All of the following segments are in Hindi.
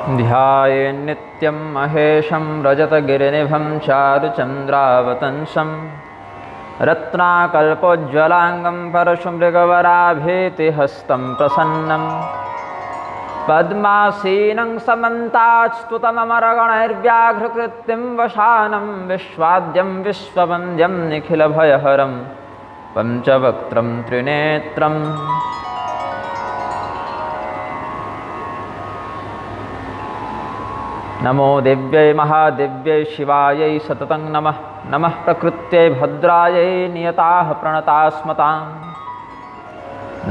ध्यायेन्नित्यं महेशं रजतगिरिनिभं चारुचन्द्रावतंसं रत्नाकल्पोज्ज्वलाङ्गं परशुमृगवराभीतिहस्तं प्रसन्नं पद्मासीनं समन्तात्स्तुतममरगणैर्व्याघ्रकृत्यं वशानं विश्वाद्यं विश्ववन्द्यं निखिलभयहरं पञ्चवक्त्रं त्रिनेत्रम्। नमो दिव्यै महादिव्यै शिवायै सततं नमः। नमः प्रकृत्यै भद्रायै नियताः प्रणतास्मताम्।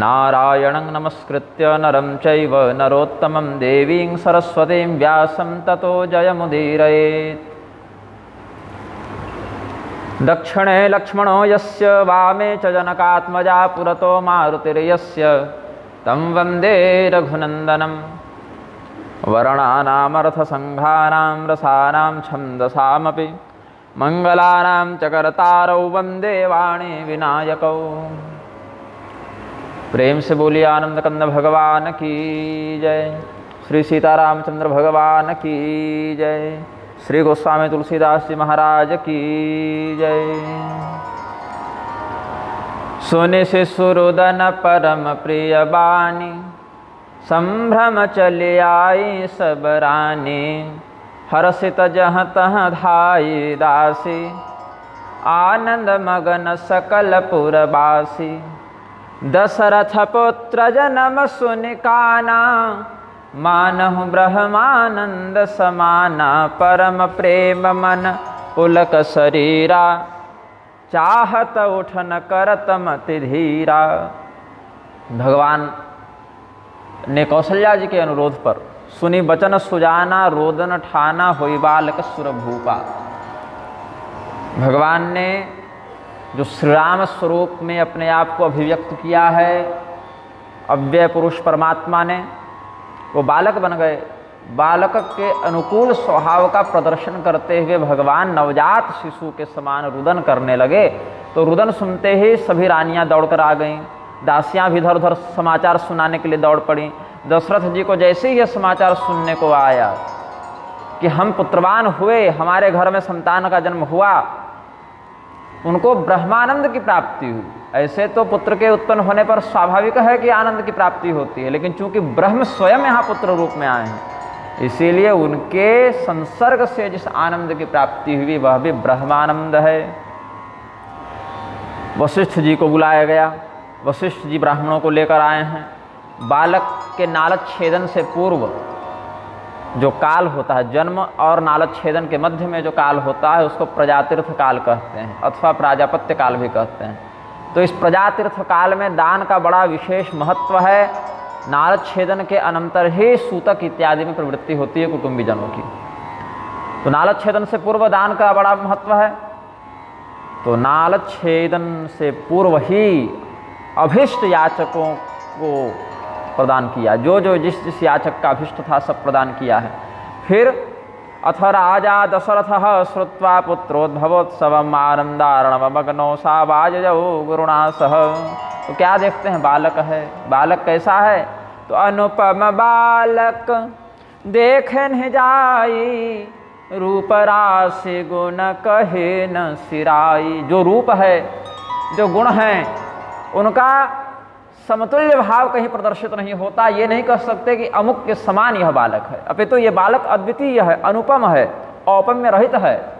नारायणं नमस्कृत्य नरं चैव नरोत्तमं देवीं सरस्वतीं व्यासं ततो जयमुदीरयेत्। दक्षिणे लक्ष्मणो यस्य वामे च जनकात्मजा पुरतो मारुतिर्यस्य तं वन्दे रघुनन्दनम्। वर्णानामर्थसङ्घानां रसानां छन्दसामपि मङ्गलानां च कर्तारौ वन्दे वाणी विनायकौ। प्रेम से बोलिए आनंद कंद भगवान की जय। श्री सीतारामचंद्र भगवान की जय। श्री गोस्वामी तुलसीदास जी महाराज की जय। सुनि शिशुरुदन परम प्रिय बानी संभ्रम चले आई सब रानी। हर्षित जहाँ तहाँ धाई दासी आनंद मगन सकल पुरबासी। दशरथ पुत्र जन्म सुनि काना मानहु ब्रह्मानंद समाना। परम प्रेम मन पुलक शरीरा चाहत उठन करत मति धीरा। भगवान ने कौशल्या जी के अनुरोध पर सुनी बचन सुजाना रोदन ठाना होई बालक सुर भूपा। भगवान ने जो श्री राम स्वरूप में अपने आप को अभिव्यक्त किया है, अव्यय पुरुष परमात्मा ने, वो बालक बन गए। बालक के अनुकूल स्वभाव का प्रदर्शन करते हुए भगवान नवजात शिशु के समान रुदन करने लगे। तो रुदन सुनते ही सभी रानियां दौड़कर आ गईं। दासियां भी इधर उधर समाचार सुनाने के लिए दौड़ पड़ी। दशरथ जी को जैसे ही यह समाचार सुनने को आया कि हम पुत्रवान हुए, हमारे घर में संतान का जन्म हुआ, उनको ब्रह्मानंद की प्राप्ति हुई। ऐसे तो पुत्र के उत्पन्न होने पर स्वाभाविक है कि आनंद की प्राप्ति होती है, लेकिन चूंकि ब्रह्म स्वयं यहाँ पुत्र रूप में आए हैं, इसीलिए उनके संसर्ग से जिस आनंद की प्राप्ति हुई वह भी ब्रह्मानंद है। वशिष्ठ जी को बुलाया गया। वशिष्ठ जी ब्राह्मणों को लेकर आए हैं। बालक के नालक छेदन से पूर्व जो काल होता है, जन्म और नालक छेदन के मध्य में जो काल होता है, उसको प्रजातीर्थ काल कहते हैं अथवा प्राजापत्य काल भी कहते हैं। तो इस प्रजातीर्थ काल में दान का बड़ा विशेष महत्व है। नालक छेदन के अनंतर ही सूतक इत्यादि में प्रवृत्ति होती है कुटुंबीजनों की। तो नालक छेदन से पूर्व दान का बड़ा महत्व है। तो नालक छेदन से पूर्व ही अभिष्ट याचकों को प्रदान किया। जो जो जिस जिस याचक का अभिष्ट था सब प्रदान किया है। फिर अथ राजा दशरथ श्रुत्वा पुत्रोद्भवोत्सवम् आनन्दार्णवमग्नो सा वाजयौ गुरुणा सह। तो क्या देखते हैं, बालक है। बालक कैसा है? तो अनुपम बालक देखे न जाई रूप राशि गुण कहे न सिराई। जो रूप है, जो गुण है, उनका समतुल्य भाव कहीं प्रदर्शित नहीं होता। ये नहीं कह सकते कि अमुक के समान यह बालक है, अपितु ये बालक अद्वितीय है, अनुपम है, औपम्य रहित है।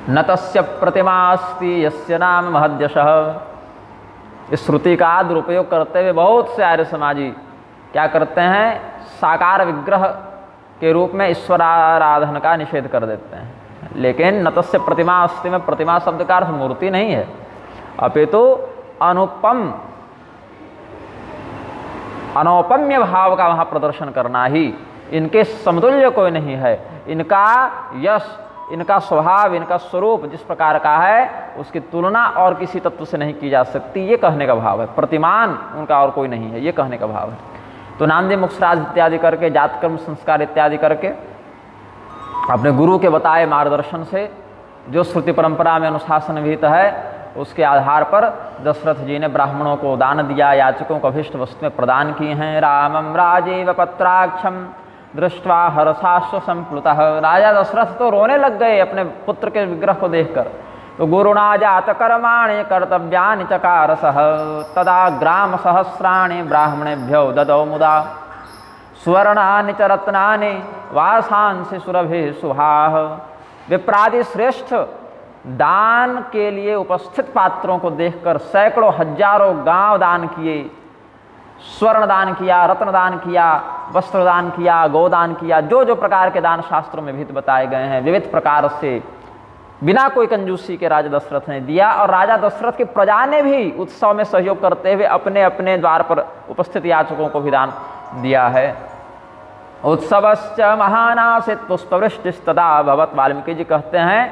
न तस्य प्रतिमास्ति यस्य नाम महद्यशः। इस श्रुति का दुरुपयोग करते हुए बहुत से आर्य समाजी क्या करते हैं, साकार विग्रह के रूप में ईश्वराराधन का निषेध कर देते हैं। लेकिन न तस्य प्रतिमास्ति में प्रतिमा शब्द का अर्थ मूर्ति नहीं है, अपितु अनुपम अनौपम्य भाव का वहाँ प्रदर्शन करना ही। इनके समतुल्य कोई नहीं है। इनका यश, इनका स्वभाव, इनका स्वरूप जिस प्रकार का है, उसकी तुलना और किसी तत्व से नहीं की जा सकती, ये कहने का भाव है। प्रतिमान उनका और कोई नहीं है, ये कहने का भाव है। तो नामदेव मुक्षराज इत्यादि करके, जातकर्म संस्कार इत्यादि करके, अपने गुरु के बताए मार्गदर्शन से जो श्रुति परंपरा में अनुशासन विहित है, उसके आधार पर दशरथ जी ने ब्राह्मणों को दान दिया, याचकों को अभिष्ट वस्तुएं प्रदान की हैं। रामम राजीव पत्राक्षम दृष्ट्वा हर्षाश्व संप्लुतः। राजा दशरथ तो रोने लग गए अपने पुत्र के विग्रह को देखकर। तो गुरुणा जात कर्माणि कर्तव्यानि चकारसः, तदा ग्राम सहस्राणि ब्राह्मणेभ्यो ददौ मुदा, स्वर्णानि च रत्नानि वासांसि सुरभि शुभाः। विप्रादि श्रेष्ठ दान के लिए उपस्थित पात्रों को देखकर सैकड़ों हजारों गांव दान किए, स्वर्ण दान किया, रत्न दान किया, वस्त्र दान किया, गोदान किया, जो जो प्रकार के दान शास्त्रों में भी बताए गए हैं विविध प्रकार से बिना कोई कंजूसी के राजा दशरथ ने दिया। और राजा दशरथ की प्रजा ने भी उत्सव में सहयोग करते हुए अपने अपने द्वार पर उपस्थित याचकों को भी दान दिया है। उत्सवश्च महानासित पुष्पवृष्टिस्तदा भवत। वाल्मीकि जी कहते हैं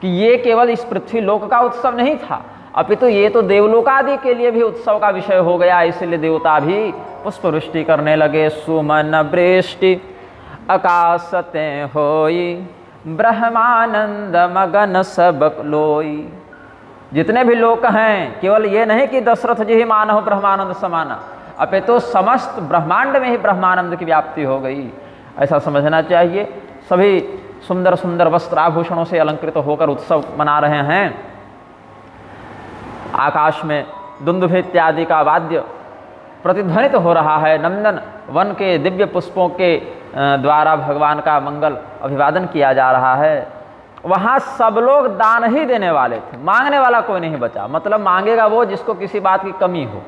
कि ये केवल इस पृथ्वी लोक का उत्सव नहीं था, अपितु ये तो देवलोकादि के लिए भी उत्सव का विषय हो गया। इसलिए देवता भी पुष्पवृष्टि करने लगे। सुमन वृष्टि आकाशते होई, ब्रह्मानंद मगन सब लोई। जितने भी लोक हैं, केवल ये नहीं कि दशरथ जी ही मानव ब्रह्मानंद समाना, अपितु समस्त ब्रह्मांड में ही ब्रह्मानंद की व्याप्ति हो गई, ऐसा समझना चाहिए। सभी सुंदर सुंदर वस्त्र आभूषणों से अलंकृत होकर उत्सव मना रहे हैं। आकाश में दुंदुभि इत्यादि का वाद्य प्रतिध्वनित हो रहा है। नंदन वन के दिव्य पुष्पों के द्वारा भगवान का मंगल अभिवादन किया जा रहा है। वहाँ सब लोग दान ही देने वाले थे, मांगने वाला कोई नहीं बचा। मतलब मांगेगा वो जिसको किसी बात की कमी हो।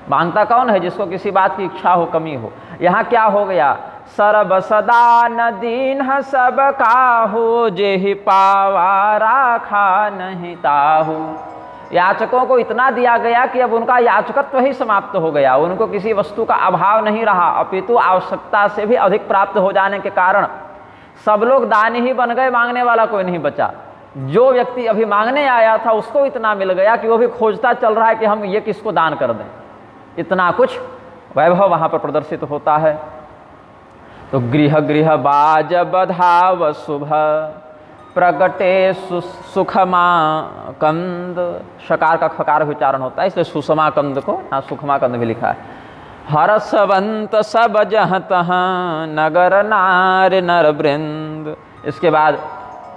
मांगता कौन है? जिसको किसी बात की इच्छा हो, कमी हो। यहाँ क्या हो गया? सर्ब सदा न दीन सब काहू, जेहि पावा राखा नहीं ताहू। याचकों को इतना दिया गया कि अब उनका याचकत्व ही समाप्त हो गया। उनको किसी वस्तु का अभाव नहीं रहा, अपितु आवश्यकता से भी अधिक प्राप्त हो जाने के कारण सब लोग दानी ही बन गए, मांगने वाला कोई नहीं बचा। जो व्यक्ति अभी मांगने आया था उसको इतना मिल गया कि वो भी खोजता चल रहा है कि हम ये किसको दान कर दें। इतना कुछ वैभव वहाँ पर प्रदर्शित होता है। तो गृह गृह बाज बधाव शुभ, प्रगटे सुखमा कंद। शकार का खकार उच्चारण होता है, इसलिए सुषमा कंद को यहाँ सुखमा कंद भी लिखा है। हरसवंत सब जहाँ तहाँ, नगर नार नर वृंद। इसके बाद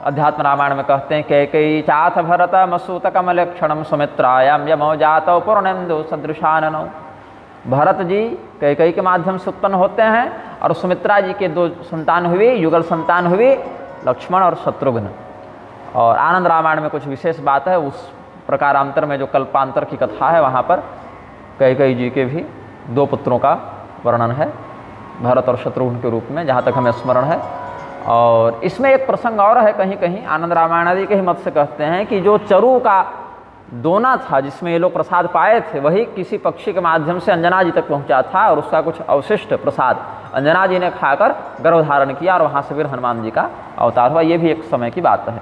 अध्यात्म रामायण में कहते हैं कैकेयी चाथ भरत मसूत कमल क्षणम सुमित्रायाम यमो जातौ पूर्णेन्दु सदृशाननौ। भरत जी कैकेयी के माध्यम से उत्पन्न होते हैं और सुमित्रा जी के 2 संतान हुए, युगल संतान हुए, लक्ष्मण और शत्रुघ्न। और आनंद रामायण में कुछ विशेष बात है, उस प्रकारांतर में जो कल्पांतर की कथा है वहाँ पर कैकेयी जी के भी 2 पुत्रों का वर्णन है, भरत और शत्रुघ्न के रूप में, जहाँ तक हमें स्मरण है। और इसमें एक प्रसंग और है, कहीं कहीं आनंद रामायण आदि के ही मत से कहते हैं कि जो चरु का दोना था जिसमें ये लोग प्रसाद पाए थे, वही किसी पक्षी के माध्यम से अंजना जी तक पहुंचा था और उसका कुछ अवशिष्ट प्रसाद अंजना जी ने खाकर गर्भधारण किया और वहां से फिर हनुमान जी का अवतार हुआ। ये भी एक समय की बात है।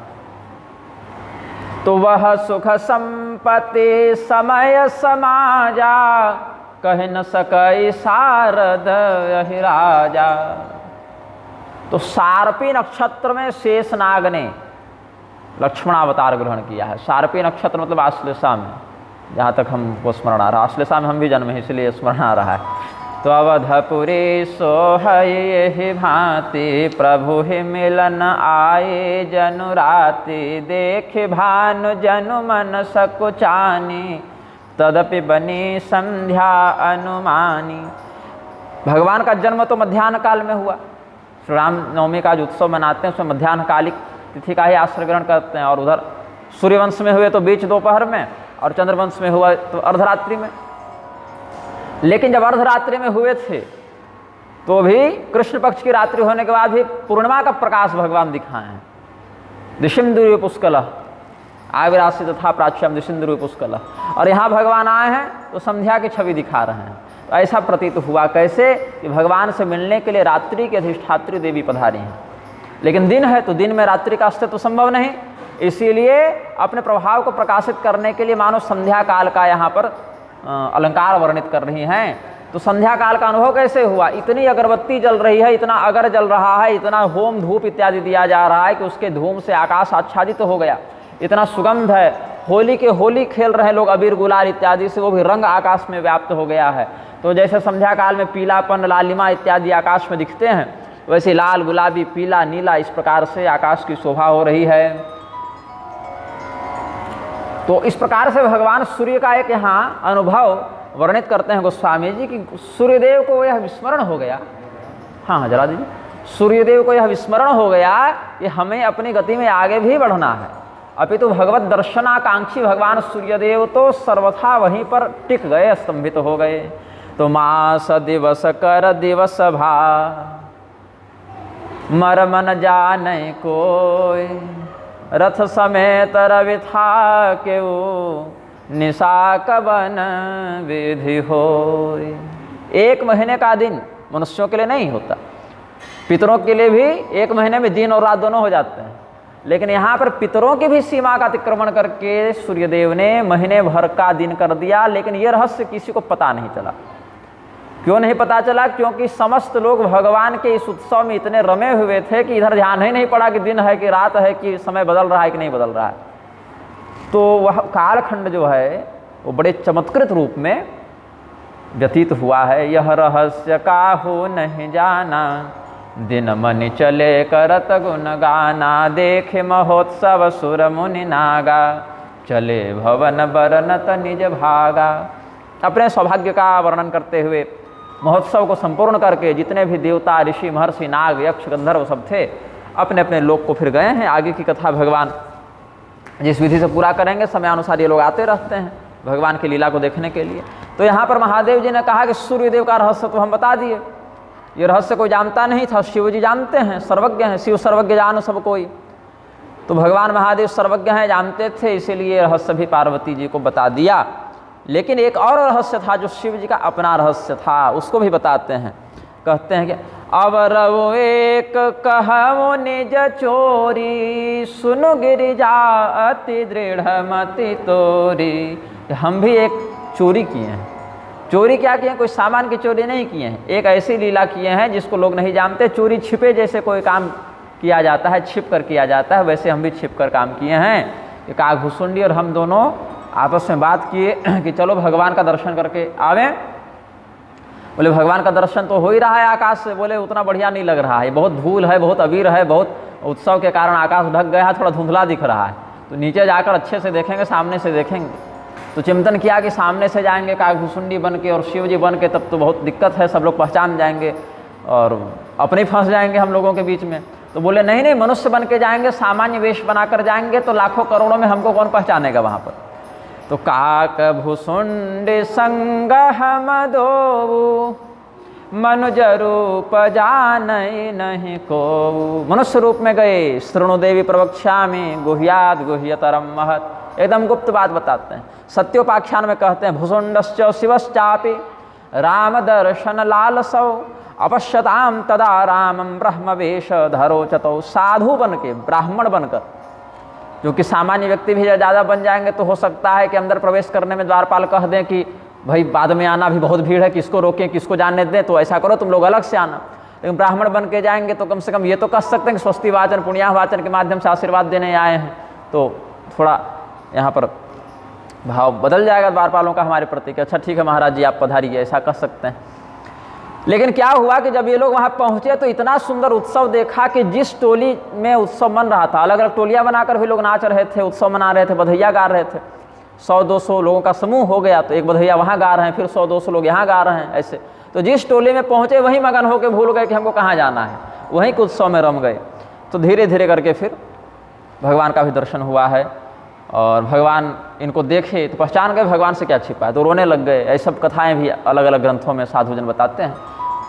तो वह सुख संपत्ति समय समाजा, कह न सकई शारद यहि राजा। तो सार्पी नक्षत्र में शेषनाग ने लक्ष्मणावतार ग्रहण किया है। सार्पी नक्षत्र मतलब आश्लेषा में, जहाँ तक हमको स्मरण आ रहा है। आश्लेषा में हम भी जन्म है इसलिए स्मरण आ रहा है। तो अवधपुरी सोहय यहि भांति, प्रभु ही मिलन आए जनु राति। देख भानु जनु मन सकुचानी, तदपि बनी संध्या अनुमानी। भगवान का जन्म तो मध्याह्न काल में हुआ। श्री राम नवमी का जो उत्सव मनाते हैं उसमें मध्याह्न कालिक तिथि का ही आश्रय ग्रहण करते हैं। और उधर सूर्यवंश में हुए तो बीच दोपहर में, और चंद्रवंश में हुआ तो अर्धरात्रि में। लेकिन जब अर्धरात्रि में हुए थे तो भी कृष्ण पक्ष की रात्रि होने के बाद भी पूर्णिमा का प्रकाश भगवान दिखाए हैं। दिशिंदुर पुष्कल आविरासी तथा प्राच्यम दिशिंदुर पुष्कल। और यहाँ भगवान आए हैं तो संध्या की छवि दिखा रहे हैं। तो ऐसा प्रतीत हुआ कैसे कि भगवान से मिलने के लिए रात्रि की अधिष्ठात्री देवी पधारी हैं। लेकिन दिन है तो दिन में रात्रि का अस्तित्व संभव नहीं, इसीलिए अपने प्रभाव को प्रकाशित करने के लिए मानो संध्या काल का यहाँ पर अलंकार वर्णित कर रही हैं। तो संध्या काल का अनुभव कैसे हुआ? इतनी अगरबत्ती जल रही है, इतना अगर जल रहा है, इतना होम धूप इत्यादि दिया जा रहा है कि उसके धूम से आकाश आच्छादित हो गया। इतना सुगंध है, होली खेल रहे लोग अबीर गुलाल इत्यादि से, वो भी रंग आकाश में व्याप्त हो गया है। तो जैसे संध्या काल में पीलापन लालिमा इत्यादि आकाश में दिखते हैं, वैसे लाल, गुलाबी, पीला, नीला इस प्रकार से आकाश की शोभा हो रही है। तो इस प्रकार से भगवान सूर्य का एक यहाँ अनुभव वर्णित करते हैं गोस्वामी जी कि सूर्यदेव को यह विस्मरण हो गया। हाँ जला दीजिए। सूर्यदेव को यह विस्मरण हो गया कि हमें अपनी गति में आगे भी बढ़ना है। अपितु भगवत दर्शनाकांक्षी भगवान सूर्यदेव तो सर्वथा वहीं पर टिक गए, स्तंभित हो गए। तो मास दिवस कर दिवस भा मर मन जाने कोय, रथ समेत रवि था केऊ निशा कवन विधि होय। एक महीने का दिन मनुष्यों के लिए नहीं होता, पितरों के लिए भी एक महीने में दिन और रात दोनों हो जाते हैं, लेकिन यहाँ पर पितरों की भी सीमा का अतिक्रमण करके सूर्यदेव ने महीने भर का दिन कर दिया। लेकिन ये रहस्य किसी को पता नहीं चला। क्यों नहीं पता चला? क्योंकि समस्त लोग भगवान के इस उत्सव में इतने रमे हुए थे कि इधर ध्यान ही नहीं पड़ा कि दिन है कि रात है कि समय बदल रहा है कि नहीं बदल रहा है। तो वह कालखंड जो है वो बड़े चमत्कृत रूप में व्यतीत हुआ है। यह रहस्य काहू नहीं जाना, दिन मनि चले करत गुण गाना, देखे महोत्सव सुर मुनि नागा, चले भवन बरनत निज भागा। अपने सौभाग्य का वर्णन करते हुए महोत्सव को संपूर्ण करके जितने भी देवता, ऋषि, महर्षि, नाग, यक्ष, गंधर्व सब थे अपने अपने लोक को फिर गए हैं। आगे की कथा भगवान जिस विधि से पूरा करेंगे, समय अनुसार ये लोग आते रहते हैं भगवान की लीला को देखने के लिए। तो यहाँ पर महादेव जी ने कहा कि सूर्यदेव का रहस्य तो हम बता दिए, ये रहस्य कोई जानता नहीं था, शिव जी जानते हैं, सर्वज्ञ हैं। शिव सर्वज्ञ जान सब कोई। तो भगवान महादेव सर्वज्ञ हैं, जानते थे, इसीलिए रहस्य भी पार्वती जी को बता दिया। लेकिन एक और रहस्य था जो शिव जी का अपना रहस्य था, उसको भी बताते हैं। कहते हैं कि अवरव एक कहवो निज चोरी, सुनु गिरिजा अति दृढ़ मति तोरी। हम भी एक चोरी किए हैं। चोरी क्या किए हैं? कोई सामान की चोरी नहीं किए हैं, एक ऐसी लीला किए हैं जिसको लोग नहीं जानते। चोरी छिपे जैसे कोई काम किया जाता है, छिप कर किया जाता है, वैसे हम भी छिप कर काम किए हैं। एक काकभूषुंडी और हम दोनों आपस में बात किए कि चलो भगवान का दर्शन करके आवें। बोले भगवान का दर्शन तो हो ही रहा है आकाश से। बोले उतना बढ़िया नहीं लग रहा है, बहुत धूल है, बहुत अबीर है, बहुत उत्सव के कारण आकाश ढक गया है, थोड़ा धुंधला दिख रहा है। तो नीचे जाकर अच्छे से देखेंगे, सामने से देखेंगे। तो चिंतन किया कि सामने से जाएंगे काकभूषुंडी बन के और शिव जी बन के, तब तो बहुत दिक्कत है, सब लोग पहचान जाएंगे और अपने फंस जाएंगे हम लोगों के बीच में। तो बोले नहीं नहीं, मनुष्य बन के जाएंगे, सामान्य वेश बनाकर जाएंगे तो लाखों करोड़ों में हमको कौन पहचानेगा वहाँ पर। तो काकभूषुंडी संग हम दो, मनुज रूप जानई नहीं को। मनुष्य रूप में गए, शृणुदेवी प्रवक्ष्यामि गुह्याद गुह्यतरम महत्। एकदम गुप्त बात बताते हैं। सत्योपाख्यान में कहते हैं भूषुंडश्च शिवश्चापि राम दर्शन लालसौ, अपश्यताम तदा रामं ब्रह्मवेश धरो चतौ। साधु बन के, ब्राह्मण बनकर, जो कि सामान्य व्यक्ति भी ज़्यादा बन जाएंगे तो हो सकता है कि अंदर प्रवेश करने में द्वारपाल कह दें कि भाई बाद में आना, भी बहुत भीड़ है, किसको रोकें, किसको जाने दें, तो ऐसा करो तुम लोग अलग से आना। लेकिन ब्राह्मण बन के जाएंगे तो कम से कम ये तो कह सकते हैं कि स्वस्ति वाचन, पुण्याह वाचन के माध्यम से आशीर्वाद देने आए हैं। तो थोड़ा यहाँ पर भाव बदल जाएगा द्वारपालों का हमारे प्रति कि अच्छा ठीक है महाराज जी आप पधारिए, ऐसा कह सकते हैं। लेकिन क्या हुआ कि जब ये लोग वहाँ पहुँचे तो इतना सुंदर उत्सव देखा कि जिस टोली में उत्सव मन रहा था, अलग अलग टोलियाँ बनाकर भी लोग नाच रहे थे, उत्सव मना रहे थे, बधैया गा रहे थे। 100-200 लोगों का समूह हो गया तो एक बधैया वहाँ गा रहे हैं, फिर 100-200 लोग यहाँ गा रहे हैं, ऐसे। तो जिस टोली में पहुँचे वहीं मगन होकर भूल गए कि हमको कहाँ जाना है, वहीं के उत्सव में रम गए। तो धीरे धीरे करके फिर भगवान का भी दर्शन हुआ है और भगवान इनको देखे तो पहचान गए भगवान से क्या छिपा है, तो रोने लग गए। ऐसी सब कथाएँ भी अलग अलग ग्रंथों में साधुजन बताते हैं।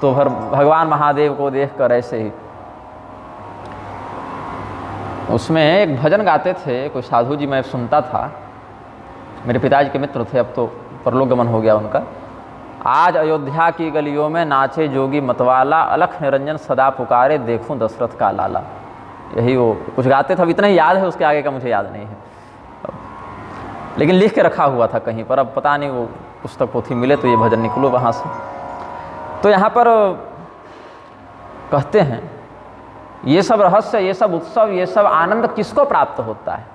तो फिर भगवान महादेव को देखकर ऐसे ही उसमें एक भजन गाते थे कोई साधु जी, मैं सुनता था, मेरे पिताजी के मित्र थे, अब तो परलोक गमन हो गया उनका। आज अयोध्या की गलियों में नाचे जोगी मतवाला, अलख निरंजन सदा पुकारे देखूं दशरथ का लाला। यही वो कुछ गाते थे, अब इतना ही याद है, उसके आगे का मुझे याद नहीं है, लेकिन लिख के रखा हुआ था कहीं पर। अब पता नहीं वो पुस्तक पोथी मिले तो ये भजन निकलो वहाँ से। तो यहाँ पर कहते हैं ये सब रहस्य, ये सब उत्सव, ये सब आनंद किसको प्राप्त होता है?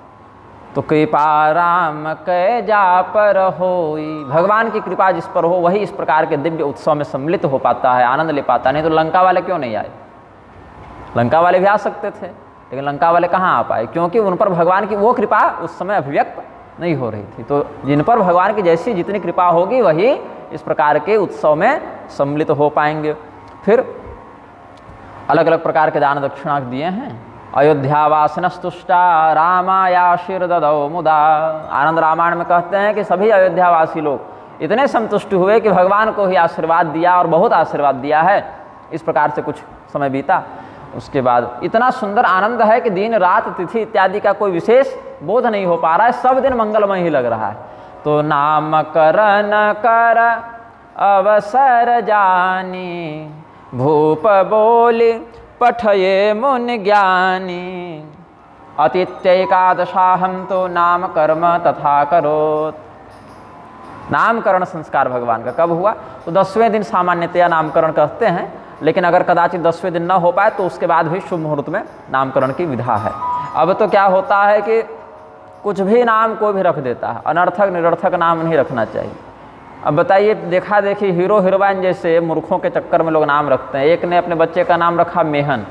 तो कृपा राम कै जा पर होई, भगवान की कृपा जिस पर हो वही इस प्रकार के दिव्य उत्सव में सम्मिलित हो पाता है, आनंद ले पाता है। नहीं तो लंका वाले क्यों नहीं आए? लंका वाले भी आ सकते थे, लेकिन लंका वाले कहाँ आ पाए, क्योंकि उन पर भगवान की वो कृपा उस समय अभिव्यक्त नहीं हो रही थी। तो जिन पर भगवान की जैसी जितनी कृपा होगी वही इस प्रकार के उत्सव में सम्मिलित हो पाएंगे। फिर अलग अलग प्रकार के दान दक्षिणा दिए हैं। अयोध्यावासिनस्तुष्टा रामायाशीर ददौ मुदा। आनंद रामायण में कहते हैं कि सभी अयोध्यावासी लोग इतने संतुष्ट हुए कि भगवान को ही आशीर्वाद दिया और बहुत आशीर्वाद दिया है। इस प्रकार से कुछ समय बीता। उसके बाद इतना सुंदर आनंद है कि दिन रात तिथि इत्यादि का कोई विशेष बोध नहीं हो पा रहा है, सब दिन मंगलमय ही लग रहा है। तो नामकरण कर अवसर जानी, भूप बोली पठये मुनि ज्ञानी, अतिथ्यैकादशाहम तो नाम कर्म तथा करोत। नामकरण संस्कार भगवान का कब हुआ? तो 10वें दिन सामान्यतया नामकरण कहते हैं, लेकिन अगर कदाचित 10वें दिन न हो पाए तो उसके बाद भी शुभ मुहूर्त में नामकरण की विधा है। अब तो क्या होता है कि कुछ भी नाम कोई भी रख देता है, अनर्थक निरर्थक नाम नहीं रखना चाहिए। अब बताइए, देखा देखी हीरो हीरोइन जैसे मूर्खों के चक्कर में लोग नाम रखते हैं। एक ने अपने बच्चे का नाम रखा मेहन,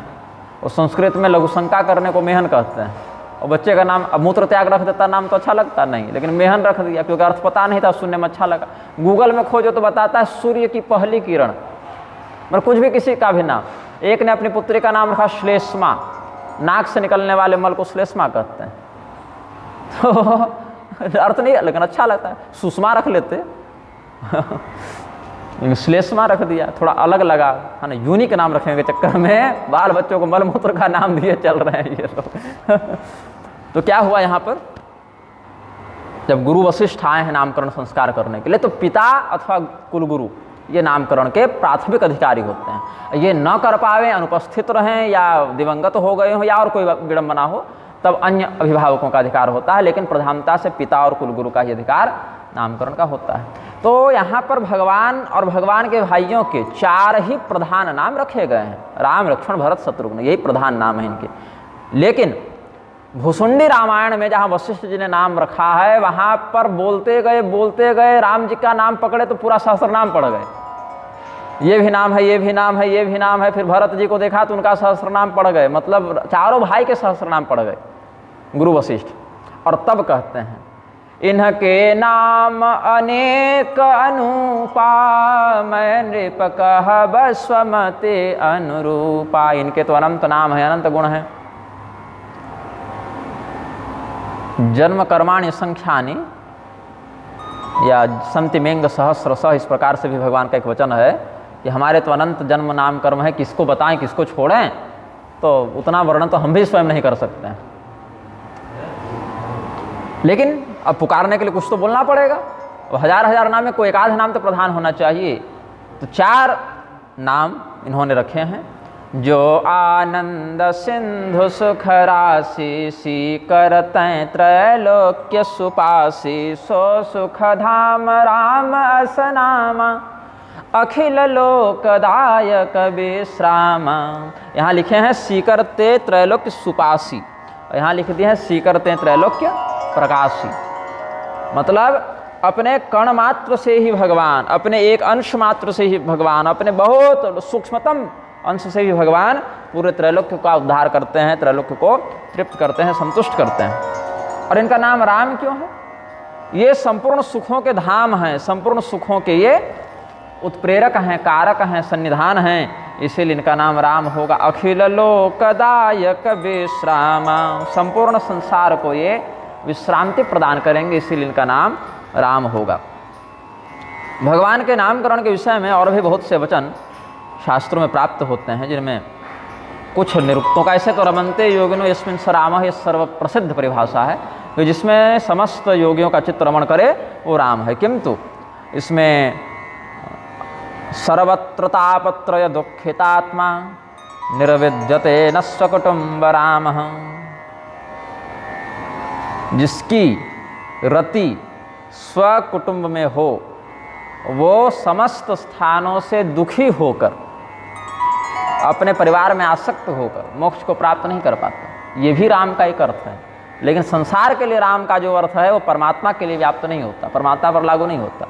और संस्कृत में लघुशंका करने को मेहन कहते हैं, और बच्चे का नाम अब मूत्र त्याग रख देता, नाम तो अच्छा लगता नहीं, लेकिन मेहन रख दिया क्योंकि अर्थ पता नहीं था, सुनने में अच्छा लगा। गूगल में खोजो तो बताता है सूर्य की पहली किरण, मतलब कुछ भी किसी का भी नाम। एक ने अपनी पुत्री का नाम रखा श्लेष्मा, नाक से निकलने वाले मल को श्लेष्मा कहते हैं, तो अर्थ नहीं लेकिन अच्छा लगता है। सुषमा रख लेते श्लेष्मा रख दिया, थोड़ा अलग लगा है ना, यूनिक नाम रखने के चक्कर में बाल बच्चों को मलमूत्र का नाम दिए चल रहे हैं ये लोग। तो क्या हुआ यहाँ पर, जब गुरु वशिष्ठ आए हैं नामकरण संस्कार करने के लिए, तो पिता अथवा कुलगुरु ये नामकरण के प्राथमिक अधिकारी होते हैं। ये न कर पावे, अनुपस्थित रहें या दिवंगत हो गए हो या और कोई विडंबना हो, तब अन्य अभिभावकों का अधिकार होता है, लेकिन प्रधानता से पिता और कुलगुरु का ही अधिकार नामकरण का होता है। तो यहाँ पर भगवान और भगवान के भाइयों के 4 ही प्रधान नाम रखे गए हैं, राम लक्ष्मण भरत शत्रुघ्न, यही प्रधान नाम है इनके। लेकिन भुसुंडी रामायण में जहाँ वशिष्ठ जी ने नाम रखा है, वहाँ पर बोलते गए राम जी का नाम पकड़े तो पूरा सहस्र नाम पड़ गए। ये भी नाम है, ये भी नाम है, ये भी नाम है। फिर भरत जी को देखा तो उनका सहस्र नाम पड़ गए, मतलब चारों भाई के सहस्र नाम पड़ गए गुरु वशिष्ठ। और तब कहते हैं इनके नाम अनेक अनुपा, मैं नृप कह बस्वमते अनुरूपा। इनके तो अनंत नाम है, अनंत गुण है। जन्म कर्माणि संख्यानि या संतिमेंग सहस्रश, इस प्रकार से भी भगवान का एक वचन है कि हमारे तो अनंत जन्म नाम कर्म है, किसको बताएं किसको छोड़ें, तो उतना वर्णन तो हम भी स्वयं नहीं कर सकते हैं। लेकिन अब पुकारने के लिए कुछ तो बोलना पड़ेगा। अब हजार नाम में कोई एक आध नाम तो प्रधान होना चाहिए। तो 4 नाम इन्होंने रखे हैं, जो आनंद सिंधु सुख राशि, सीकरतैं त्रैलोक्य सुपासी, सो सुख धाम राम असनामा, अखिल लोकदायक विश्राम। यहाँ लिखे हैं सीकरते त्रैलोक्य सुपासी, यहाँ लिख दिए हैं सीकरते त्रैलोक्य प्रकाशी। मतलब अपने कण मात्र से ही भगवान, अपने एक अंश मात्र से ही भगवान, अपने बहुत सूक्ष्मतम अंश से ही भगवान पूरे त्रैलोक्य का उद्धार करते हैं, त्रैलोक्य को तृप्त करते हैं, संतुष्ट करते हैं। और इनका नाम राम क्यों है? ये संपूर्ण सुखों के धाम हैं, संपूर्ण सुखों के ये उत्प्रेरक हैं, कारक हैं, सन्निधान हैं, इसीलिए इनका नाम राम होगा। अखिल लोकदायक विश्राम, संपूर्ण संसार को ये विश्रांति प्रदान करेंगे, इसीलिए इनका नाम राम होगा। भगवान के नामकरण के विषय में और भी बहुत से वचन शास्त्रों में प्राप्त होते हैं, जिनमें कुछ निरुक्तों का, ऐसे तो रमन्ते योगिनो यस्मिन् स रामः, ये सर्व प्रसिद्ध परिभाषा है कि जिसमें समस्त योगियों का चित्त रमण करे वो राम है। किंतु इसमें सर्वत्र तापत्रय दुःखितात्मा, निर्विद्यते न स्वकुटुम्ब रामः। जिसकी रति स्वकुटुंब में हो, वो समस्त स्थानों से दुखी होकर, अपने परिवार में आसक्त होकर मोक्ष को प्राप्त नहीं कर पाता। ये भी राम का एक अर्थ है। लेकिन संसार के लिए राम का जो अर्थ है वो परमात्मा के लिए व्याप्त नहीं होता, परमात्मा पर लागू नहीं होता।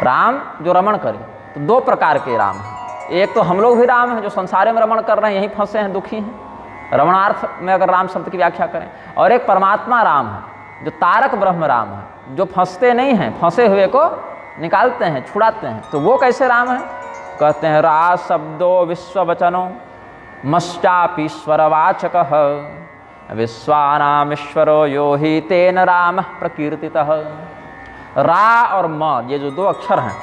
राम जो रमण करे, तो 2 प्रकार के राम हैं। एक तो हम लोग भी राम हैं जो संसार में रमण कर रहे हैं, यहीं फंसे हैं, दुखी हैं, रमणार्थ में अगर राम शब्द की व्याख्या करें, और एक परमात्मा राम है जो तारक ब्रह्म राम है, जो फंसते नहीं हैं, फंसे हुए को निकालते हैं, छुड़ाते हैं। तो वो कैसे राम है? कहते हैं रा शब्दो विश्ववचनो मश्चापीश्वरवाचक विश्वानामीश्वरो यो ही तेन राम प्रकीर्तितः। रा और म ये जो दो अक्षर हैं,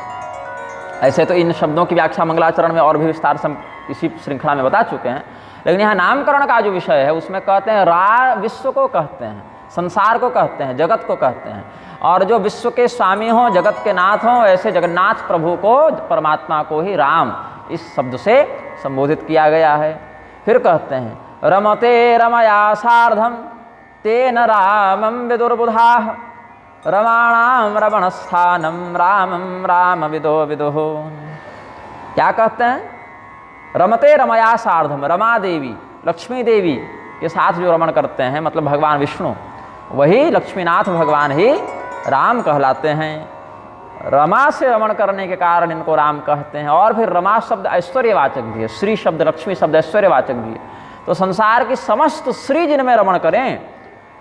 ऐसे तो इन शब्दों की व्याख्या मंगलाचरण में और भी विस्तार से इसी श्रृंखला में बता चुके हैं, लेकिन यहाँ नामकरण का जो विषय है उसमें कहते हैं रा विश्व को कहते हैं, संसार को कहते हैं, जगत को कहते हैं, और जो विश्व के स्वामी हों, जगत के नाथ हों, ऐसे जगन्नाथ प्रभु को, परमात्मा को ही राम इस शब्द से संबोधित किया गया है। फिर कहते हैं रमते रमया सार्धम तेन रामम विदुर्बुधाः रमाणाम रमणस्थानम रामम राम विदो विदुः। क्या कहते हैं? रमते रमया सार्धम, रमा देवी, लक्ष्मी देवी के साथ जो रमण करते हैं, मतलब भगवान विष्णु, वही लक्ष्मीनाथ भगवान ही राम कहलाते हैं। रमा से रमण करने के कारण इनको राम कहते हैं। और फिर रमा शब्द ऐश्वर्यवाचक भी है, श्री शब्द, लक्ष्मी शब्द ऐश्वर्यवाचक भी है। तो संसार की समस्त श्री जिनमें रमण करें,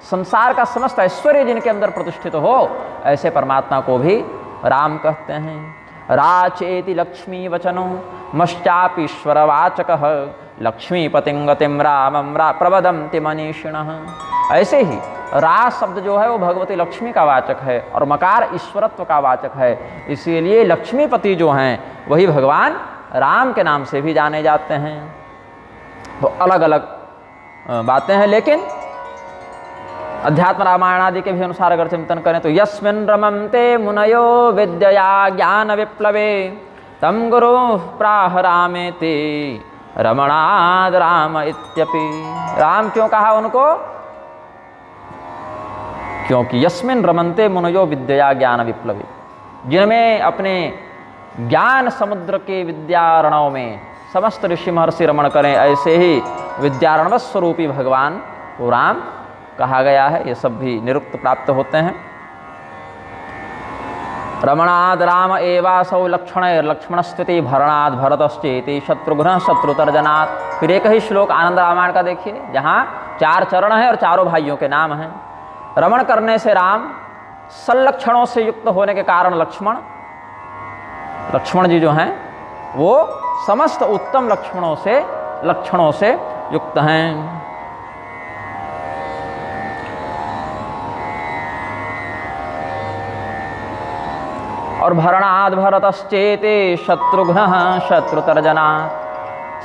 संसार का समस्त ऐश्वर्य जिनके अंदर प्रतिष्ठित हो, ऐसे परमात्मा को भी राम कहते हैं। राचेति लक्ष्मी वचनो मश्चापीश्वरवाचक लक्ष्मीपतिं गतिं रामं प्रवदन्ति मनीषिणः। ऐसे ही रा शब्द जो है वो भगवती लक्ष्मी का वाचक है और मकार ईश्वरत्व का वाचक है, इसीलिए लक्ष्मीपति जो हैं वही भगवान राम के नाम से भी जाने जाते हैं। तो अलग अलग बातें हैं, लेकिन अध्यात्म रामायण आदि के भी अनुसार अगर चिंतन करें तो यस्मिन् रमन्ते मुनयो विद्यया ज्ञान विप्लवे तम गुरु प्राह रामेति रमणाद राम इत्यपि। राम क्यों कहा उनको? क्योंकि यस्मिन् रमन्ते मुनयो विद्यया ज्ञान विप्लवे, जिनमें अपने ज्ञान समुद्र के विद्यारणों में समस्त ऋषि महर्षि रमण करें, ऐसे ही विद्यारणव स्वरूपी भगवान को राम कहा गया है। ये सब भी निरुक्त प्राप्त होते हैं। रमणाद राम एवासौ लक्षण लक्ष्मणस्थिति भरणाद भरतश्चेति शत्रुघ्न शत्रुतर्जनात्। फिर एक ही श्लोक आनंद रामायण का देखिए, जहाँ 4 चरण हैं और चारों भाइयों के नाम हैं। रमण करने से राम, सल्लक्षणों से युक्त होने के कारण लक्ष्मण जी जो हैं वो समस्त उत्तम लक्षणों से युक्त हैं। और भरणाद भरतश्चेते शत्रुघ्न शत्रुतर्जनात्।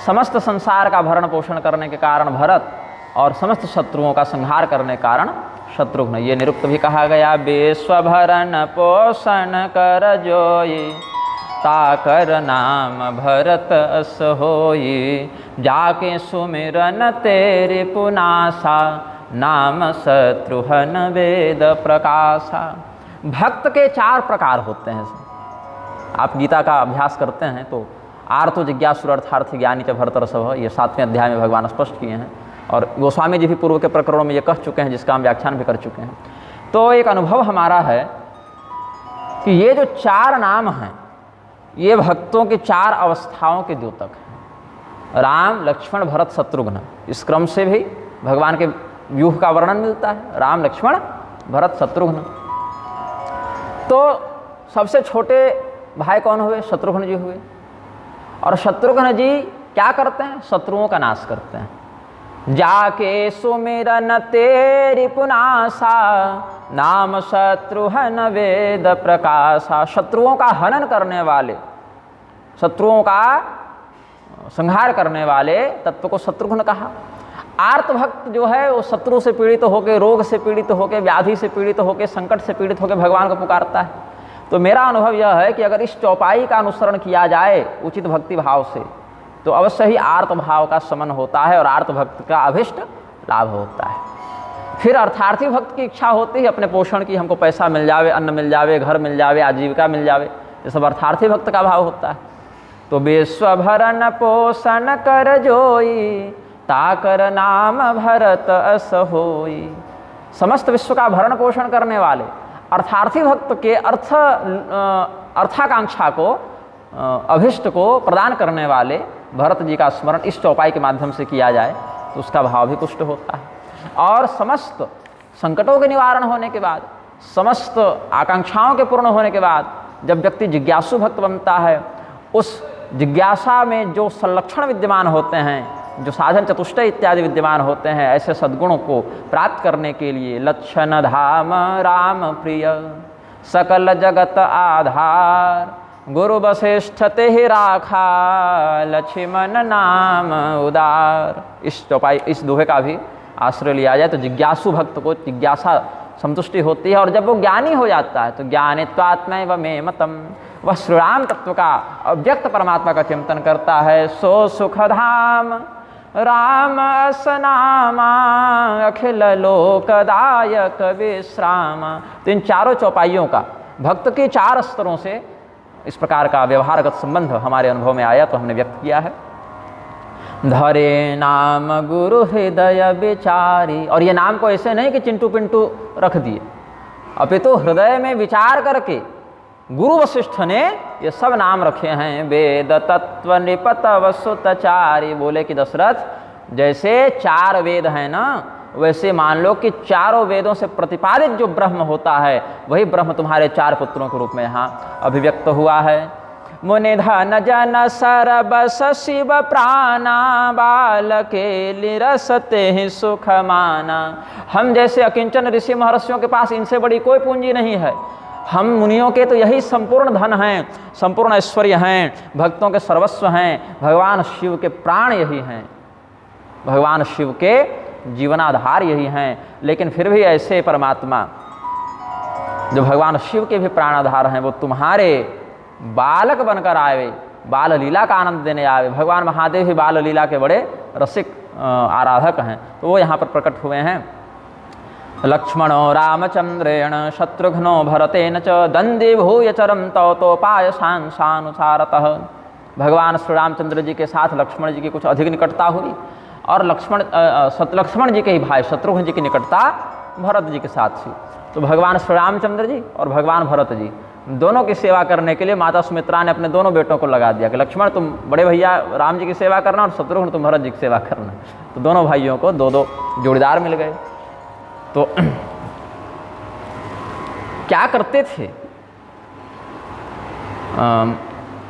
समस्त संसार का भरण पोषण करने के कारण भरत और समस्त शत्रुओं का संहार करने के कारण शत्रुघ्न, ये निरुक्त भी कहा गया। विश्वभरण पोषण कर जोई ताकर नाम भरत अस होई जाके सुमिरन तेरे पुनासा नाम शत्रुघ्न वेद प्रकाशा। भक्त के 4 प्रकार होते हैं। आप गीता का अभ्यास करते हैं तो आर्तो जिज्ञासु अर्थार्थी ज्ञानी च भरतर्षभ, ये 7वें अध्याय में भगवान स्पष्ट किए हैं, और गोस्वामी जी भी पूर्व के प्रकरणों में ये कह चुके हैं, जिसका हम व्याख्यान भी कर चुके हैं। तो एक अनुभव हमारा है कि ये जो 4 नाम हैं ये भक्तों की 4 अवस्थाओं के द्योतक हैं। राम, लक्ष्मण, भरत, शत्रुघ्न, इस क्रम से भी भगवान के व्यूह का वर्णन मिलता है। राम, लक्ष्मण, भरत, शत्रुघ्न। तो सबसे छोटे भाई कौन हुए? शत्रुघ्न जी हुए। और शत्रुघ्न जी क्या करते हैं? शत्रुओं का नाश करते हैं। जाके सुमिरन तेरी पुनासा नाम शत्रुघ्न वेद प्रकाशा। शत्रुओं का हनन करने वाले, शत्रुओं का संहार करने वाले तत्व को शत्रुघ्न कहा। आर्त भक्त जो है वो शत्रु से पीड़ित होकर, रोग से पीड़ित होकर, व्याधि से पीड़ित होकर, संकट से पीड़ित होकर भगवान को पुकारता है। तो मेरा अनुभव यह है कि अगर इस चौपाई का अनुसरण किया जाए उचित भक्ति भाव से तो अवश्य ही आर्त भाव का शमन होता है और आर्त भक्त का अभिष्ट लाभ होता है। फिर अर्थार्थी भक्त की इच्छा होती है अपने पोषण की, हमको पैसा मिल जावे, अन्न मिल जावे, घर मिल जावे, आजीविका मिल जावे, ये सब अर्थार्थी भक्त का भाव होता है। तो विश्वभरण पोषण कर जोई ताकर नाम भरत अस होई। समस्त विश्व का भरण पोषण करने वाले अर्थार्थी भक्त के अर्थाकांक्षा को अभिष्ट को प्रदान करने वाले भरत जी का स्मरण इस चौपाई के माध्यम से किया जाए तो उसका भाव भी पुष्ट होता है। और समस्त संकटों के निवारण होने के बाद, समस्त आकांक्षाओं के पूर्ण होने के बाद जब व्यक्ति जिज्ञासु भक्त बनता है, उस जिज्ञासा में जो संलक्षण विद्यमान होते हैं, जो साधन चतुष्टय इत्यादि विद्यमान होते हैं, ऐसे सद्गुणों को प्राप्त करने के लिए लक्षण धाम राम प्रिय सकल जगत आधार गुरु वशिष्ठ ते ही राखा लक्ष्मण नाम उदार। इस चौपाई, इस दोहे का भी आश्रय लिया जाए तो जिज्ञासु भक्त को जिज्ञासा संतुष्टि होती है। और जब वो ज्ञानी हो जाता है तो ज्ञानित्वात्मैव मे मतम, वह श्री राम तत्व का अव्यक्त परमात्मा का चिंतन करता है। सो सुखधाम राम असनामा अखिल लोकदायक विश्राम। तो इन चारों चौपाइयों का भक्त के 4 स्तरों से इस प्रकार का व्यवहारगत संबंध हमारे अनुभव में आया तो हमने व्यक्त किया है। धरे नाम गुरु हृदय विचारी, और ये नाम को ऐसे नहीं कि चिंटू पिंटू रख दिए, अपितु हृदय में विचार करके गुरु वशिष्ठ ने ये सब नाम रखे हैं। वेद तत्व निपत वसुतचारी, बोले कि दशरथ जैसे 4 वेद हैं ना, वैसे मान लो कि चारों वेदों से प्रतिपादित जो ब्रह्म होता है वही ब्रह्म तुम्हारे 4 पुत्रों के रूप में यहाँ अभिव्यक्त हुआ है। मुनि धन जन सरबस शिव प्राणा बालके लिरसते ही सुख माना। हम जैसे अकिंचन ऋषि महर्षियों के पास इनसे बड़ी कोई पूंजी नहीं है। हम मुनियों के तो यही संपूर्ण धन हैं, संपूर्ण ऐश्वर्य हैं, भक्तों के सर्वस्व हैं, भगवान शिव के प्राण यही हैं, भगवान शिव के जीवनाधार यही हैं। लेकिन फिर भी ऐसे परमात्मा जो भगवान शिव के भी प्राणाधार हैं वो तुम्हारे बालक बनकर आए, बाल लीला का आनंद देने आए। भगवान महादेव भी बाल लीला के बड़े रसिक आराधक हैं, तो वो यहाँ पर प्रकट हुए हैं। लक्ष्मणो रामचंद्रेण शत्रुघ्नो भरतेन च दंदे भूय चरम तौ तोपाय सांसानुसारतः। भगवान श्री रामचंद्र जी के साथ लक्ष्मण जी की कुछ अधिक निकटता हुई, और लक्ष्मण जी के ही भाई शत्रुघ्न जी की निकटता भरत जी के साथ थी। तो भगवान श्री रामचंद्र जी और भगवान भरत जी दोनों की सेवा करने के लिए माता सुमित्रा ने अपने दोनों बेटों को लगा दिया कि लक्ष्मण तुम बड़े भैया राम जी की सेवा करना और शत्रुघ्न तुम भरत जी की सेवा करना। तो दोनों भाइयों को 2-2 जोड़ीदार मिल गए। तो क्या करते थे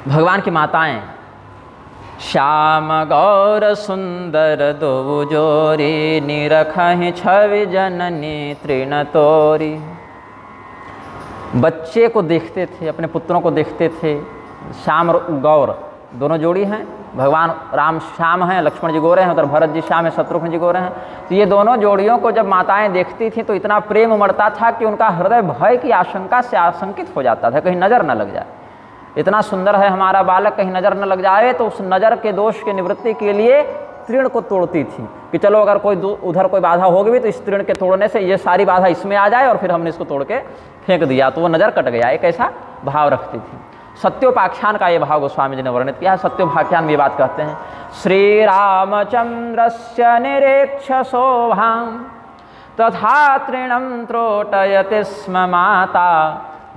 भगवान की माताएं? श्याम गौर सुंदर दो जोरी निरखहि छवि जननी तृण तोरी। बच्चे को देखते थे, अपने पुत्रों को देखते थे। श्याम और गौर दोनों जोड़ी हैं, भगवान राम श्याम हैं, लक्ष्मण जी गोरे हैं, उधर भरत जी श्याम है, शत्रुघ्न जी गोरे हैं। तो ये दोनों जोड़ियों को जब माताएं देखती थी तो इतना प्रेम उमड़ता था कि उनका हृदय भय की आशंका से आशंकित हो जाता था, कहीं नज़र न लग जाए। इतना सुंदर है हमारा बालक, कहीं नज़र न लग जाए। तो उस नज़र के दोष की निवृत्ति के लिए तृण को तोड़ती थी कि चलो अगर कोई उधर कोई बाधा होगी भी तो इस तृण के तोड़ने से ये सारी बाधा इसमें आ जाए और फिर हमने इसको तोड़ के फेंक दिया तो वो नज़र कट गया। एक ऐसा भाव रखती थी। सत्योपाख्यान का ये भाव गोस्वामी जी ने वर्णित किया है। सत्योपाख्यान में ये बात कहते हैं, श्री रामचंद्रस्य निरेक्ष शोभाम तथा तृणम त्रोटयति स्म माता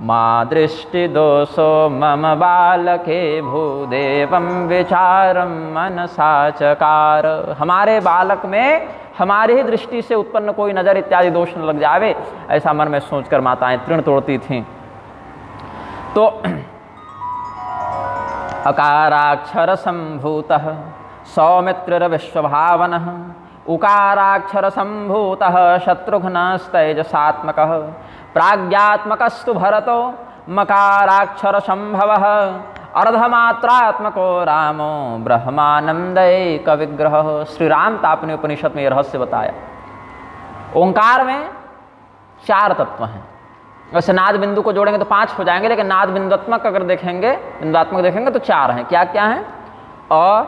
माँ दृष्टि दोषो मम बालके भूदेवम विचारम मनसा चकार। हमारे बालक में हमारी ही दृष्टि से उत्पन्न कोई नज़र इत्यादि दोष न लग जावे, ऐसा मन में सोचकर माताएं तृण तोड़ती थीं। तो अकाराक्षर संभूतः सौमित्र विश्वभावनः उकाराक्षर संभूतः शत्रुघ्नस्तैजसात्मकः प्राज्ञात्मकस्तु भरतो मकाराक्षर संभवः अर्धमात्रात्मको रामो ब्रह्मानंदैक विग्रह। श्री राम तापने उपनिषद में यह रहस्य बताया। ओंकार में 4 तत्व हैं। वैसे नाद बिंदु को जोड़ेंगे तो 5 हो जाएंगे, लेकिन नाद बिंदुत्मक अगर देखेंगे, बिंदुत्मक देखेंगे तो 4 हैं। क्या क्या हैं? अ,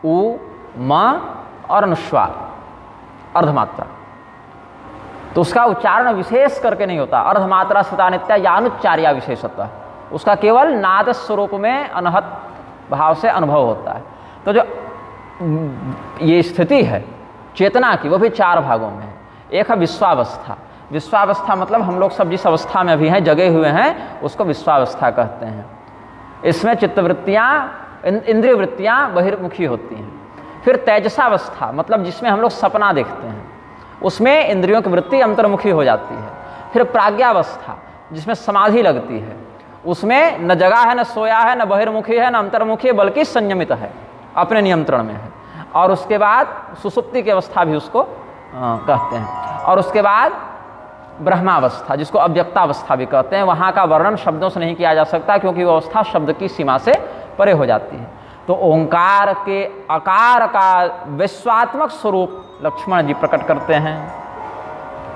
उ, म और अनुस्वार, अर्धमात्रा। तो उसका उच्चारण विशेष करके नहीं होता। अर्धमात्रा स्थितानित्या या अनुच्चार्या विशेषतः, उसका केवल नाद स्वरूप में अनहत भाव से अनुभव होता है। तो जो ये स्थिति है चेतना की, वो भी 4 भागों में है। एक है विश्वावस्था। विश्वावस्था मतलब हम लोग सब जिस अवस्था में अभी हैं, जगे हुए हैं, उसको विश्वावस्था कहते हैं। इसमें चित्तवृत्तियाँ, इंद्रिय वृत्तियाँ बहिर्मुखी होती हैं। फिर तेजसावस्था, मतलब जिसमें हम लोग सपना देखते हैं, उसमें इंद्रियों की वृत्ति अंतर्मुखी हो जाती है। फिर प्राज्ञावस्था, जिसमें समाधि लगती है, उसमें न जगा है, न सोया है, न बहिर्मुखी है, न अंतर्मुखी है, बल्कि संयमित है, अपने नियंत्रण में है। और उसके बाद सुसुप्ति की अवस्था भी उसको कहते हैं। और उसके बाद ब्रह्मावस्था, जिसको अव्यक्तावस्था भी कहते हैं, वहाँ का वर्णन शब्दों से नहीं किया जा सकता, क्योंकि वो अवस्था शब्द की सीमा से परे हो जाती है। तो ओंकार के आकार का विश्वात्मक स्वरूप लक्ष्मण जी प्रकट करते हैं।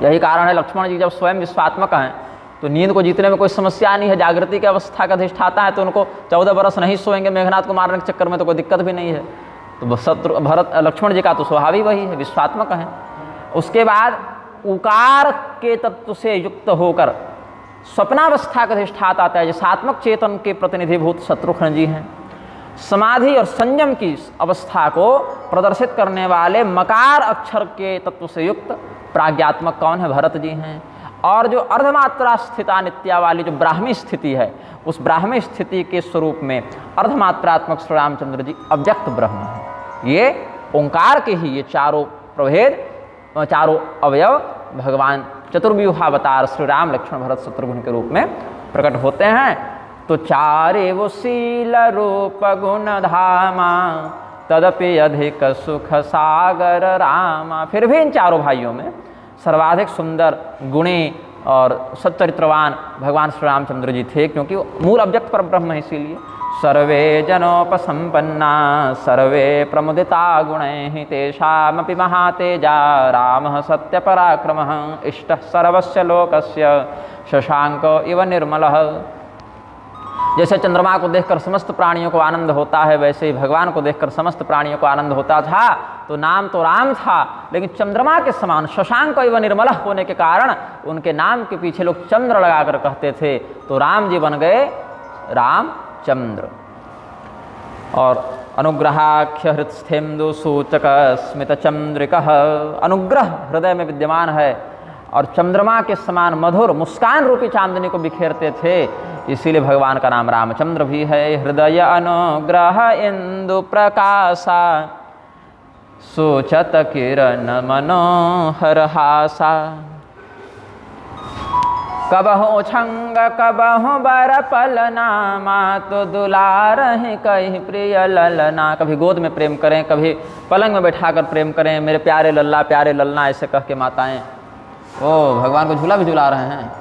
यही कारण है लक्ष्मण जी जब स्वयं विश्वात्मक हैं तो नींद को जीतने में कोई समस्या नहीं है। जागृति की अवस्था का अधिष्ठाता है तो उनको 14 बरस नहीं सोएंगे मेघनाथ को मारने के चक्कर में, तो कोई दिक्कत भी नहीं है। तो शत्रु भरत लक्ष्मण जी का तो स्वभाव ही वही है, विश्वात्मक है। उसके बाद उकार के तत्व से युक्त होकर स्वप्नावस्था का अधिष्ठाता तेजसात्मक चेतन के प्रतिनिधिभूत शत्रुघ्न जी हैं। समाधि और संयम की अवस्था को प्रदर्शित करने वाले मकार अक्षर के तत्व से युक्त प्राज्ञात्मक कौन है? भरत जी हैं। और जो अर्धमात्रा स्थिता नित्या वाली जो ब्राह्मी स्थिति है, उस ब्राह्मी स्थिति के स्वरूप में अर्धमात्रात्मक श्री रामचंद्र जी अव्यक्त ब्रह्म है। ये ओंकार के ही ये चारों प्रभेद, चारों अवयव भगवान चतुर्व्यूहावतार श्री राम लक्ष्मण भरत शत्रुघ्न के रूप में प्रकट होते हैं। तो चारे वो शील रूप गुण धामा तदपि अधिक सुख सागर रामा। फिर भी इन चारों भाइयों में सर्वाधिक सुंदर, गुणी और सच्चरित्रवान भगवान श्री रामचंद्र जी थे, क्योंकि मूल अव्यक्त पर ब्रह्म है। इसीलिए सर्वे जनोपसंपन्ना सर्वे प्रमुदिता गुणैः तेषामपि महातेजा रामः सत्य पराक्रमः इष्टः सर्वस्य लोकस्य शशांक इव निर्मलः। जैसे चंद्रमा को देखकर समस्त प्राणियों को आनंद होता है, वैसे ही भगवान को देखकर समस्त प्राणियों को आनंद होता था। तो नाम तो राम था, लेकिन चंद्रमा के समान शशांक एवं निर्मल होने के कारण उनके नाम के पीछे लोग चंद्र लगाकर कहते थे। तो राम जी बन गए रामचंद्र। और अनुग्रहाख्य हृत्स्थेन्दु सूचक स्मित चंद्रिकः, अनुग्रह हृदय में विद्यमान है और चंद्रमा के समान मधुर मुस्कान रूपी चांदनी को बिखेरते थे, इसीलिए भगवान का नाम रामचंद्र भी है। हृदय अनुग्रह इंदु प्रकाशा सोचत किरण मनोहर हासा। कबहु छंग कबहु बर पलना मातु दुलारहि कहि प्रिय ललना। कभी गोद में प्रेम करें, कभी पलंग में बैठाकर प्रेम करें, मेरे प्यारे लल्ला ऐसे कह के माताएं ओ भगवान को झूला भी झुला रहे हैं।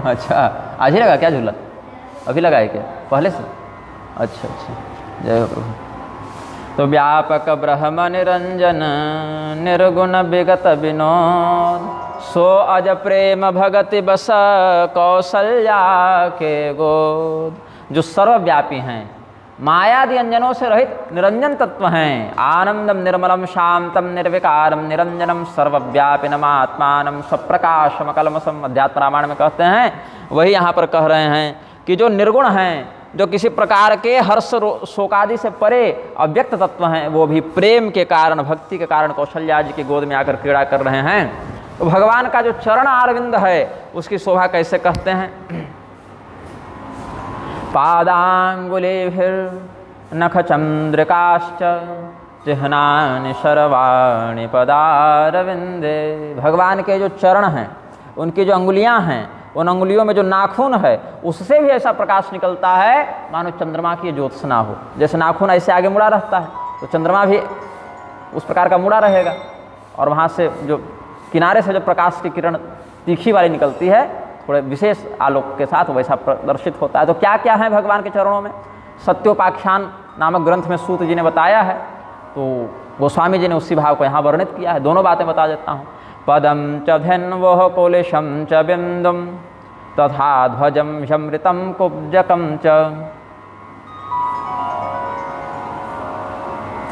अच्छा, आज ही लगा क्या झूला? अभी लगाए क्या? पहले से? अच्छा, जय हो प्रभु। तो व्यापक ब्रह्म निरंजन निर्गुण विगत विनोद सो अज प्रेम भगति बस कौशल्या के गोद। जो सर्वव्यापी हैं, मायादि अंजनों से रहित निरंजन तत्व हैं, आनंदम निर्मलम शांतम निर्विकारम निरंजनम सर्वव्यापिनम आत्मानम स्वप्रकाशम कलमसम। अध्यात्म रामायण में कहते हैं, वही यहाँ पर कह रहे हैं कि जो निर्गुण हैं, जो किसी प्रकार के हर्ष शोकादि से परे अव्यक्त तत्व हैं, वो भी प्रेम के कारण, भक्ति के कारण कौशल्या जी की गोद में आकर क्रीड़ा कर रहे हैं। तो भगवान का जो चरण अरविंद है उसकी शोभा कैसे कहते हैं? पादांगुलिभिर् नख चंद्रिकाश्च चिह्नानि शर्वाणि पदारविंदे। भगवान के जो चरण हैं, उनकी जो अंगुलियां हैं, उन अंगुलियों में जो नाखून है, उससे भी ऐसा प्रकाश निकलता है मानो चंद्रमा की ज्योत्सना हो। जैसे नाखून ऐसे आगे मुड़ा रहता है, तो चंद्रमा भी उस प्रकार का मुड़ा रहेगा, और वहाँ से जो किनारे से जो प्रकाश की किरण तीखी वाली निकलती है, थोड़े विशेष आलोक के साथ वैसा प्रदर्शित होता है। तो क्या क्या है भगवान के चरणों में? सत्योपाख्यान नामक ग्रंथ में सूत जी ने बताया है, तो गोस्वामी जी ने उसी भाव को यहाँ वर्णित किया है। दोनों बातें बता देता हूँ। पदम च धन्वोह कुलिशम च बिंदुम तथा ध्वजम झमृतम कुब्जकम च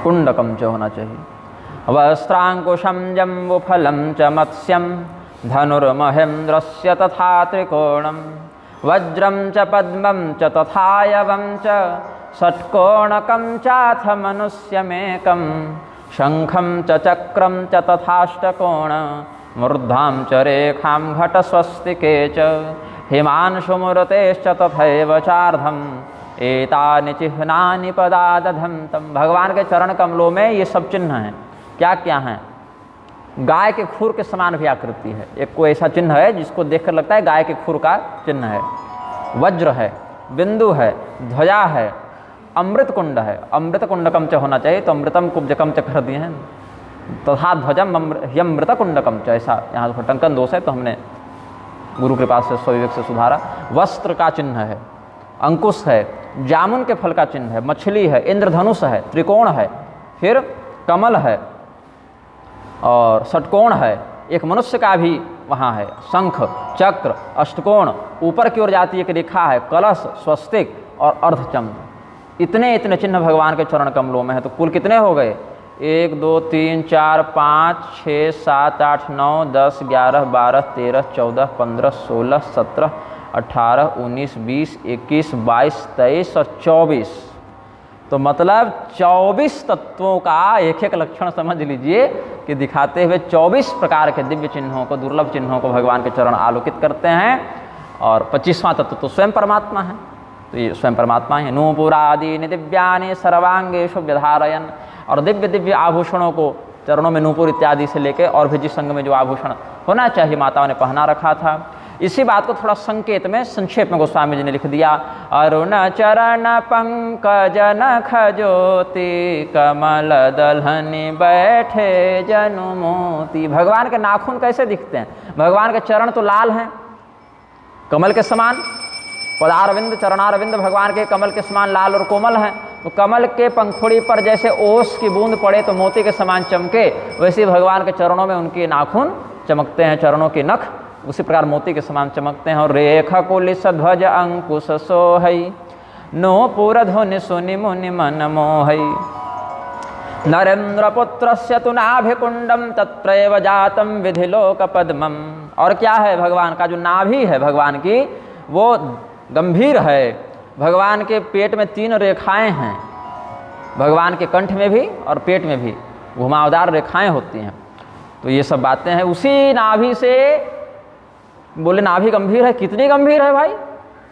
कुंडकम च होना चाहिए। वस्त्रांकुशम जम्बुफलम च मत्स्यम धनुर्महेन्द्रस्य तथा त्रिकोणम वज्रम च पद्मम च तथायवम च षट्कोणकम चाथ मनुष्यमेकम शंखम च चक्रम च तथाष्टकोण मूर्धाम च रेखाम घट स्वस्तिके च हिमांशुमूर्तेश्च तथैव चार्धम एतानि चिह्नानि पदादधं तम। भगवान के चरण कमलों में ये सब चिन्ह हैं। क्या क्या हैं? गाय के खुर के समान भी आकृति है। एक कोई ऐसा चिन्ह है जिसको देखकर लगता है गाय के खुर का चिन्ह है। वज्र है, बिंदु है, ध्वजा है, अमृत कुंड है। अमृत कुंडकम च होना चाहिए, तो अमृतम कुब्जकम च कर दिए हैं। तथा ध्वजम ह्यमृत कुंडकम च, ऐसा यहाँ तो टंकन दोष है, तो हमने गुरु कृपा से स्वविवेक से सुधारा। वस्त्र का चिन्ह है, अंकुश है, जामुन के फल का चिन्ह है, मछली है, इंद्रधनुष है, त्रिकोण है, फिर कमल है और षटकोण है। एक मनुष्य का भी वहाँ है, शंख, चक्र, अष्टकोण, ऊपर की ओर जाती एक रेखा है, कलश, स्वस्तिक और अर्धचंद्र। इतने इतने चिन्ह भगवान के चरण कमलों में है। तो कुल कितने हो गए? 1 2 3 4 5 6 7 8 9 10 11 12 13 14 15 16 17 18 19 20 21 22 23 और 24। तो मतलब 24 तत्वों का एक एक लक्षण समझ लीजिए कि दिखाते हुए 24 प्रकार के दिव्य चिन्हों को, दुर्लभ चिन्हों को भगवान के चरण आलोकित करते हैं। और 25वां तत्व तो स्वयं परमात्मा है। तो ये स्वयं परमात्मा है। नूपुरादीनि दिव्यानि सर्वांगेषु व्यधारयन्। और दिव्य दिव्य आभूषणों को चरणों में नूपुर इत्यादि से लेके और भी जिस अंग में जो आभूषण होना चाहिए माताओं ने पहना रखा था। इसी बात को थोड़ा संकेत में संक्षेप में गोस्वामी जी ने लिख दिया। अरुण चरण पंकज नख ज्योति कमल दलहनि बैठे जनु मोती। भगवान के नाखून कैसे दिखते हैं? भगवान के चरण तो लाल हैं कमल के समान। पदारविंद, चरणारविंद भगवान के कमल के समान लाल और कोमल हैं। तो कमल के पंखुड़ी पर जैसे ओस की बूंद पड़े तो मोती के समान चमके, वैसे भगवान के चरणों में उनके नाखून चमकते हैं। चरणों के नख उसी प्रकार मोती के समान चमकते हैं। और रेख कुलिस ध्वज अंकुश सोहई नूपुर धुनि सुनि मुनि मन मोहई। नरेंद्र पुत्रस्य तु नाभिकुंडम तत्रैव जातम विधिलोक पद्मम। और क्या है? भगवान का जो नाभि है भगवान की वो गंभीर है। भगवान के पेट में 3 रेखाएं हैं। भगवान के कंठ में भी और पेट में भी घुमावदार रेखाएं होती हैं। तो ये सब बातें हैं। उसी नाभि से बोले नाभि गंभीर है, कितनी गंभीर है भाई?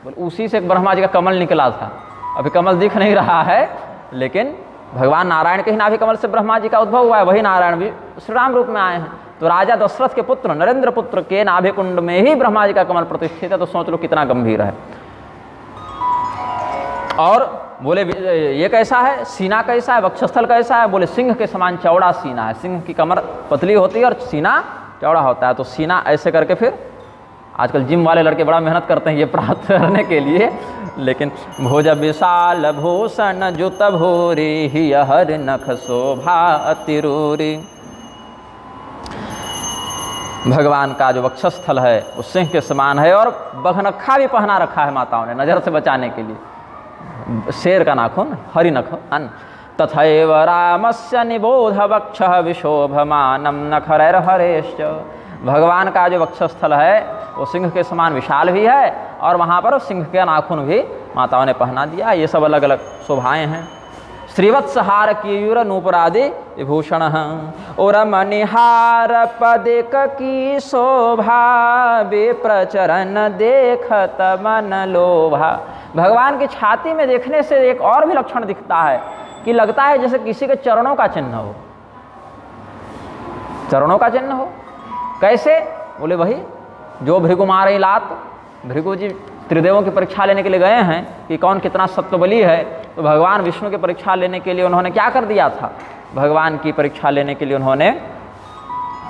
बोले उसी से ब्रह्मा जी का कमल निकला था। अभी कमल दिख नहीं रहा है, लेकिन भगवान नारायण के ही नाभि कमल से ब्रह्मा जी का उद्भव हुआ है। वही नारायण भी श्री राम रूप में आए हैं। तो राजा दशरथ के पुत्र नरेंद्र पुत्र के नाभि कुंड में ही ब्रह्मा जी का कमल प्रतिष्ठित है। तो सोच लो कितना गंभीर है। और बोले ये कैसा है? सीना कैसा है? वक्षस्थल कैसा है? बोले सिंह के समान चौड़ा सीना है। सिंह की कमर पतली होती है और सीना चौड़ा होता है। तो सीना ऐसे करके, फिर आजकल जिम वाले लड़के बड़ा मेहनत करते हैं ये प्राप्त करने के लिए, लेकिन भुज विशाल भूषण जुत भूरि ही हर नख शोभा अतिरूरी। भगवान का जो वक्षस्थल है वो सिंह के समान है। और बघनखा भी पहना रखा है माताओं ने नजर से बचाने के लिए। शेर का नाखून, हरि नख अन। तथैव रामस्य निबोध वक्ष विशोभमानम नखरैर्हरेश्च। भगवान का जो वक्षस्थल है वो सिंह के समान विशाल भी है और वहाँ पर सिंह का नाखून भी माताओं ने पहना दिया। ये सब अलग अलग शोभाएँ हैं। श्रीवत्सहार केयूर नूपुरादि विभूषण और मणिहार पदिक की शोभा विप्रचरण देखत मन लोभा। भगवान की छाती में देखने से एक और भी लक्षण दिखता है कि लगता है जैसे किसी के चरणों का चिन्ह हो। चरणों का चिन्ह हो कैसे? बोले वही जो भृगु मारे लात। भृगु जी त्रिदेवों की परीक्षा लेने के लिए गए हैं कि कौन कितना सत्वबली है। तो भगवान विष्णु की परीक्षा लेने के लिए उन्होंने क्या कर दिया था? भगवान की परीक्षा लेने के लिए उन्होंने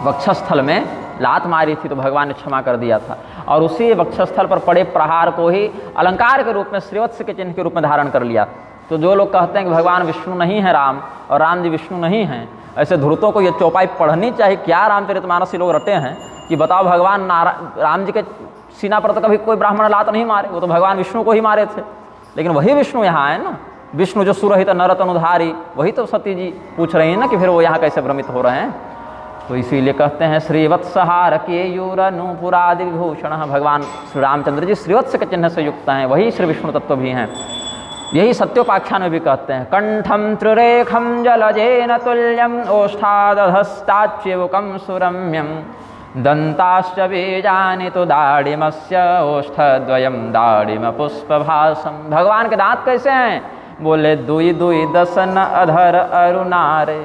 वक्षस्थल में लात मारी थी, तो भगवान ने क्षमा कर दिया था। और उसी वक्षस्थल पर पड़े प्रहार को ही अलंकार के रूप में, श्रीवत्स के चिन्ह के रूप में धारण कर लिया। तो जो लोग कहते हैं कि भगवान विष्णु नहीं है राम और राम जी विष्णु नहीं हैं, ऐसे धूर्तों को ये चौपाई पढ़नी चाहिए। क्या रामचरितमानस लोग रटे हैं कि बताओ भगवान राम जी के सीना पर तो कभी कोई ब्राह्मण लात नहीं मारे, वो तो भगवान विष्णु को ही मारे थे। लेकिन वही विष्णु यहाँ है ना, विष्णु जो सुरहित नरतनुधारी, वही तो सती जी पूछ रही हैं ना कि फिर वो यहाँ कैसे भ्रमित हो रहे हैं। तो इसीलिए कहते हैं श्रीवत्सहार केयूर नूपुरादि विभूषण। भगवान श्री रामचंद्र जी श्रीवत्स के चिन्ह से युक्त हैं, वही श्री विष्णु तत्व भी हैं। यही सत्योपाख्यान में भी कहते हैं कंठम त्रिरेखम जलजेन तुल्यम ओष्ठादधस्ताच्युकम सुरम्यम दंताश्च बीजानि तु दाढ़िमस्य ओष्ठद्वयं दाढ़िम पुष्पभासम। भगवान के दांत कैसे हैं? बोले दुई दुई दसन अधर अरुणारे।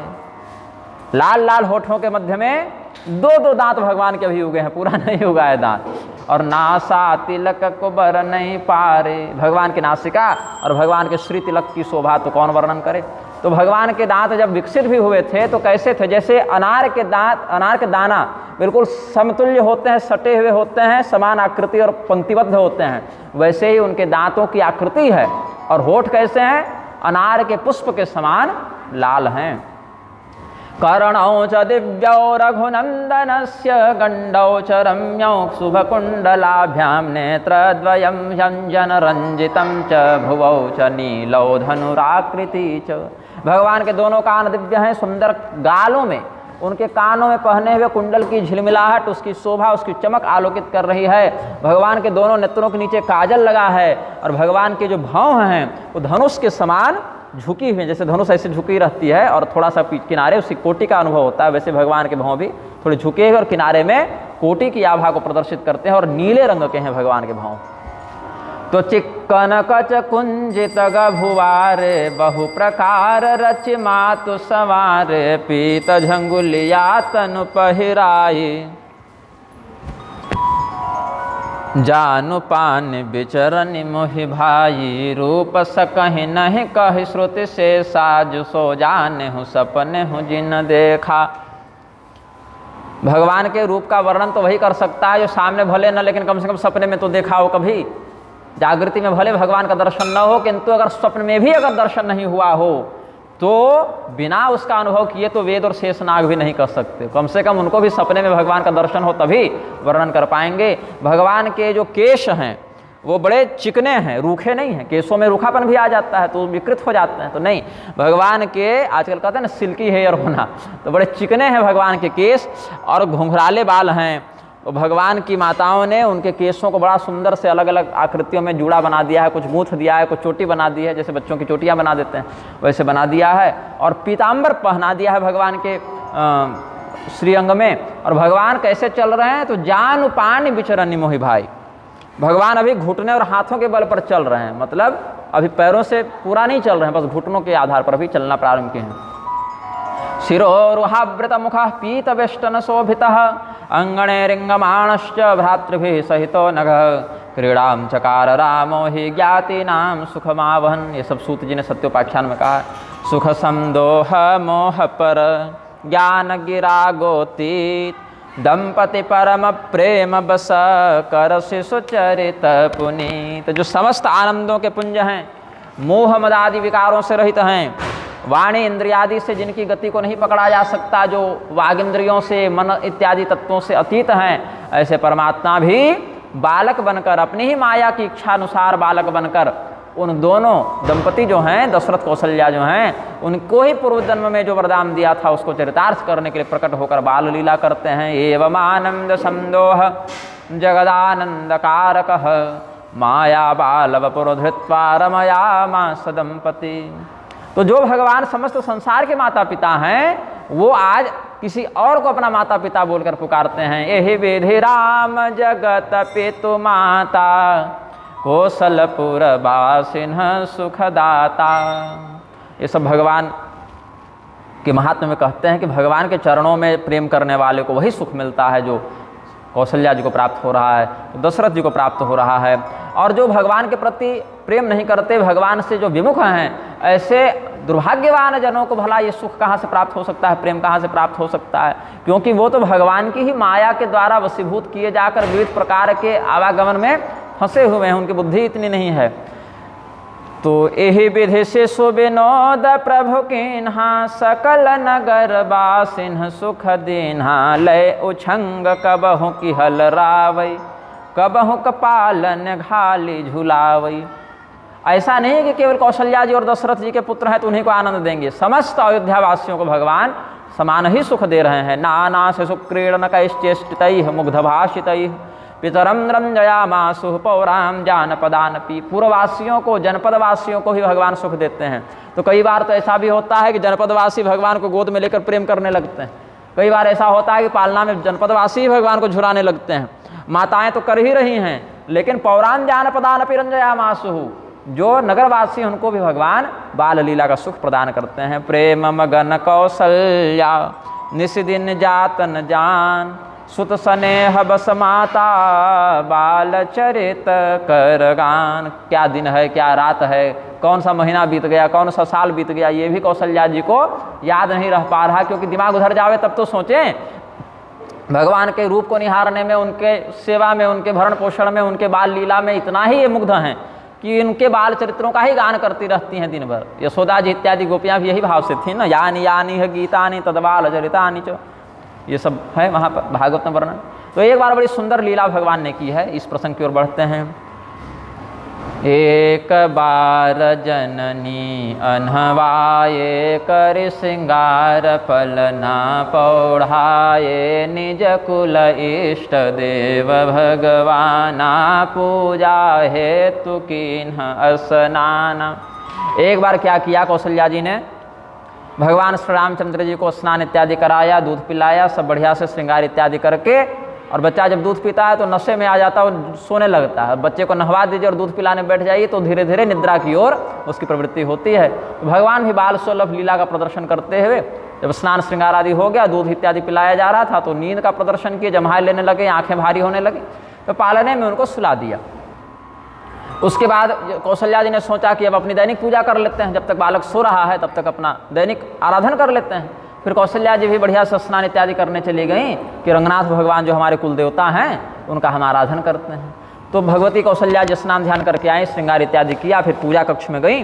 लाल लाल होठों के मध्य में दो दो दांत भगवान के अभी उगे हैं, पूरा नहीं उगा है दांत। और नासा तिलक कुबर नहीं पारे। भगवान की नासिका और भगवान के श्री तिलक की शोभा तो कौन वर्णन करे। तो भगवान के दांत जब विकसित भी हुए थे तो कैसे थे? जैसे अनार के दांत, अनार के दाना बिल्कुल समतुल्य होते हैं, सटे हुए होते हैं, समान आकृति और पंक्तिबद्ध होते हैं, वैसे ही उनके दांतों की आकृति है। और होठ कैसे हैं? अनार के पुष्प के समान लाल हैं। कर्णौ च दिव्यौ रघुनंदनस्य गंडौ च रम्यौ शुभकुंडलाभ्यां नेत्रद्वयं व्यंजन रंजितं च भुवौ च नीलौ धनुराकृति च। भगवान के दोनों कान दिव्य हैं, सुंदर गालों में, उनके कानों में पहने हुए कुंडल की झिलमिलाहट, उसकी शोभा, उसकी चमक आलोकित कर रही है। भगवान के दोनों नेत्रों के नीचे काजल लगा है और भगवान के जो भौं हैं वो धनुष के समान झुकी हुई, जैसे धनुष ऐसे झुकी रहती है और थोड़ा सा किनारे उसकी कोटि का अनुभव होता है, वैसे भगवान के भौं भी थोड़े झुके हुए और किनारे में कोटि की आभा को प्रदर्शित करते हैं और नीले रंग के हैं भगवान के भौं। तो चिक्कन कच कुंजित गभुवारे बहु प्रकार रच मातु सवारे पीत झंगुलिया तनु पहिराई जानु पान बिचरन मोहि भाई रूप सकहि नहीं कहि श्रुति से साजु सो जाने हूँ सपने हूँ जिन देखा। भगवान के रूप का वर्णन तो वही कर सकता है जो सामने भले न, लेकिन कम से कम सपने में तो देखा हो कभी। जागृति में भले भगवान का दर्शन न हो, किंतु अगर स्वप्न में भी अगर दर्शन नहीं हुआ हो तो बिना उसका अनुभव किए तो वेद और शेषनाग भी नहीं कर सकते। कम से कम उनको भी सपने में भगवान का दर्शन हो तभी वर्णन कर पाएंगे। भगवान के जो केश हैं वो बड़े चिकने हैं, रूखे नहीं हैं। केशों में रूखापन भी आ जाता है तो विकृत हो जाते हैं, तो नहीं, भगवान के आजकल कहते हैं ना सिल्की हेयर होना, तो बड़े चिकने हैं भगवान के केश और घुंघराले बाल हैं। तो भगवान की माताओं ने उनके केशों को बड़ा सुंदर से अलग अलग आकृतियों में जूड़ा बना दिया है, कुछ गूंथ दिया है, कुछ चोटी बना दी है, जैसे बच्चों की चोटियां बना देते हैं वैसे बना दिया है, और पीताम्बर पहना दिया है भगवान के श्रीअंग में। और भगवान कैसे चल रहे हैं? तो जानु पानी बिचरनी मोहि भाई। भगवान अभी घुटने और हाथों के बल पर चल रहे हैं, मतलब अभी पैरों से पूरा नहीं चल रहे हैं, बस घुटनों के आधार पर भी चलना प्रारंभ किए हैं। शिरोरुहावृत मुख पीत वेष्टन शोभितः अंगणे रिंगमाणश्च भ्रातृभिः सहितो नघ क्रीड़ाम चकार रामो हि ज्ञातीनाम सुखमावहन। ये सब सूत जी ने सत्योपाख्यान में कहा। सुख समदोह मोह पर ज्ञान गिरा गोतीत दंपति परम प्रेम बस कर शिशु चरित पुनीत। जो समस्त आनंदों के पुंज हैं, मोह मद आदि विकारों से रहित हैं, वाणी इंद्रियादि से जिनकी गति को नहीं पकड़ा जा सकता, जो वाग इंद्रियों से मन इत्यादि तत्वों से अतीत हैं, ऐसे परमात्मा भी बालक बनकर, अपनी ही माया की इच्छा अनुसार बालक बनकर उन दोनों दंपति जो हैं, दशरथ कौशल्या जो हैं, उनको ही पूर्व जन्म में जो वरदान दिया था उसको चरितार्थ करने के लिए प्रकट होकर बाल लीला करते हैं। एवं आनंद संदोह जगदानंद कारक माया बाल वपुर धृत्वा रमयामास दंपति। तो जो भगवान समस्त संसार के माता पिता हैं वो आज किसी और को अपना माता पिता बोलकर पुकारते हैं। यही विधि राम जगत पितु माता कौशलपुर बासिन सुखदाता। ये सब भगवान के महात्म्य में कहते हैं कि भगवान के चरणों में प्रेम करने वाले को वही सुख मिलता है जो कौशल्या जी को प्राप्त हो रहा है, दशरथ जी को प्राप्त हो रहा है। और जो भगवान के प्रति प्रेम नहीं करते, भगवान से जो विमुख हैं, ऐसे दुर्भाग्यवान जनों को भला ये सुख कहाँ से प्राप्त हो सकता है, प्रेम कहाँ से प्राप्त हो सकता है? क्योंकि वो तो भगवान की ही माया के द्वारा वशीभूत किए जाकर विविध प्रकार के आवागमन में फंसे हुए हैं, उनकी बुद्धि इतनी नहीं है। तो यही विधि से सुविनोद प्रभु किन्हा सकल नगर बासिन्ह सुख दीन्हा लय उछंग कबहु की हल रावई कबहु कपालन घाली झुलावई। ऐसा नहीं कि केवल कौशल्या जी और दशरथ जी के पुत्र हैं तो उन्हीं को आनंद देंगे, समस्त अयोध्या वासियों को भगवान समान ही सुख दे रहे हैं। नाना से सुक्रीड़न कैश्चेष्टितैः मुग्धभाषितैः पितरम रंजयामासु पौराम जानपदानपि। पूर्ववासियों को, जनपदवासियों को ही भगवान सुख देते हैं। तो कई बार तो ऐसा भी होता है कि जनपदवासी भगवान को गोद में लेकर प्रेम करने लगते हैं, कई बार ऐसा होता है कि पालना में जनपदवासी ही भगवान को झुराने लगते हैं, माताएं तो कर ही रही हैं, लेकिन पौराण ज्ञान प्रदान पिरंजया मासुहु, जो नगरवासी उनको भी भगवान बाल लीला का सुख प्रदान करते हैं। प्रेम मगन कौशल्या निस दिन जातन जान, सुत स्नेह बस माता बाल चरित कर गान। क्या दिन है, क्या रात है, कौन सा महीना बीत गया, कौन सा साल बीत गया, ये भी कौशल्या जी को याद नहीं रह पा रहा, क्योंकि दिमाग उधर जावे तब तो सोचें। भगवान के रूप को निहारने में, उनके सेवा में, उनके भरण पोषण में, उनके बाल लीला में इतना ही ये मुग्ध हैं कि उनके बाल चरित्रों का ही गान करती रहती हैं दिन भर। यशोदा जी इत्यादि गोपियाँ भी यही भाव से थी ना, यानी यानी है गीतानि तदबाल चरितानि च, ये सब है वहाँ पर भागवत में वर्णन। तो एक बार बड़ी सुंदर लीला भगवान ने की है, इस प्रसंग की ओर बढ़ते हैं। एक बार जननी अनहवाये, कर श्रृंगार पलना पौढ़ाए, निज कुल इष्ट देव भगवाना, पूजा हेतु कीन्ह स्नान। एक बार क्या किया कौशल्या जी ने, भगवान श्री रामचंद्र जी को स्नान इत्यादि कराया, दूध पिलाया, सब बढ़िया से श्रृंगार इत्यादि करके। और बच्चा जब दूध पीता है तो नशे में आ जाता है और सोने लगता है। बच्चे को नहवा दीजिए और दूध पिलाने बैठ जाइए तो धीरे धीरे निद्रा की ओर उसकी प्रवृत्ति होती है। तो भगवान भी बाल सुलभ लीला का प्रदर्शन करते हुए जब स्नान श्रृंगार आदि हो गया, दूध इत्यादि पिलाया जा रहा था, तो नींद का प्रदर्शन किए, जम्हाई लेने लगे, आंखें भारी होने लगी, तो पालने में उनको सुला दिया। उसके बाद कौशल्या जी ने सोचा कि अब अपनी दैनिक पूजा कर लेते हैं, जब तक बालक सो रहा है तब तक अपना दैनिक आराधन कर लेते हैं। फिर कौशल्या जी भी बढ़िया से स्नान इत्यादि करने चली गई कि रंगनाथ भगवान जो हमारे कुल देवता हैं उनका हम आराधन करते हैं। तो भगवती कौशल्या जी स्नान ध्यान करके आई, श्रृंगार इत्यादि किया, फिर पूजा कक्ष में गई।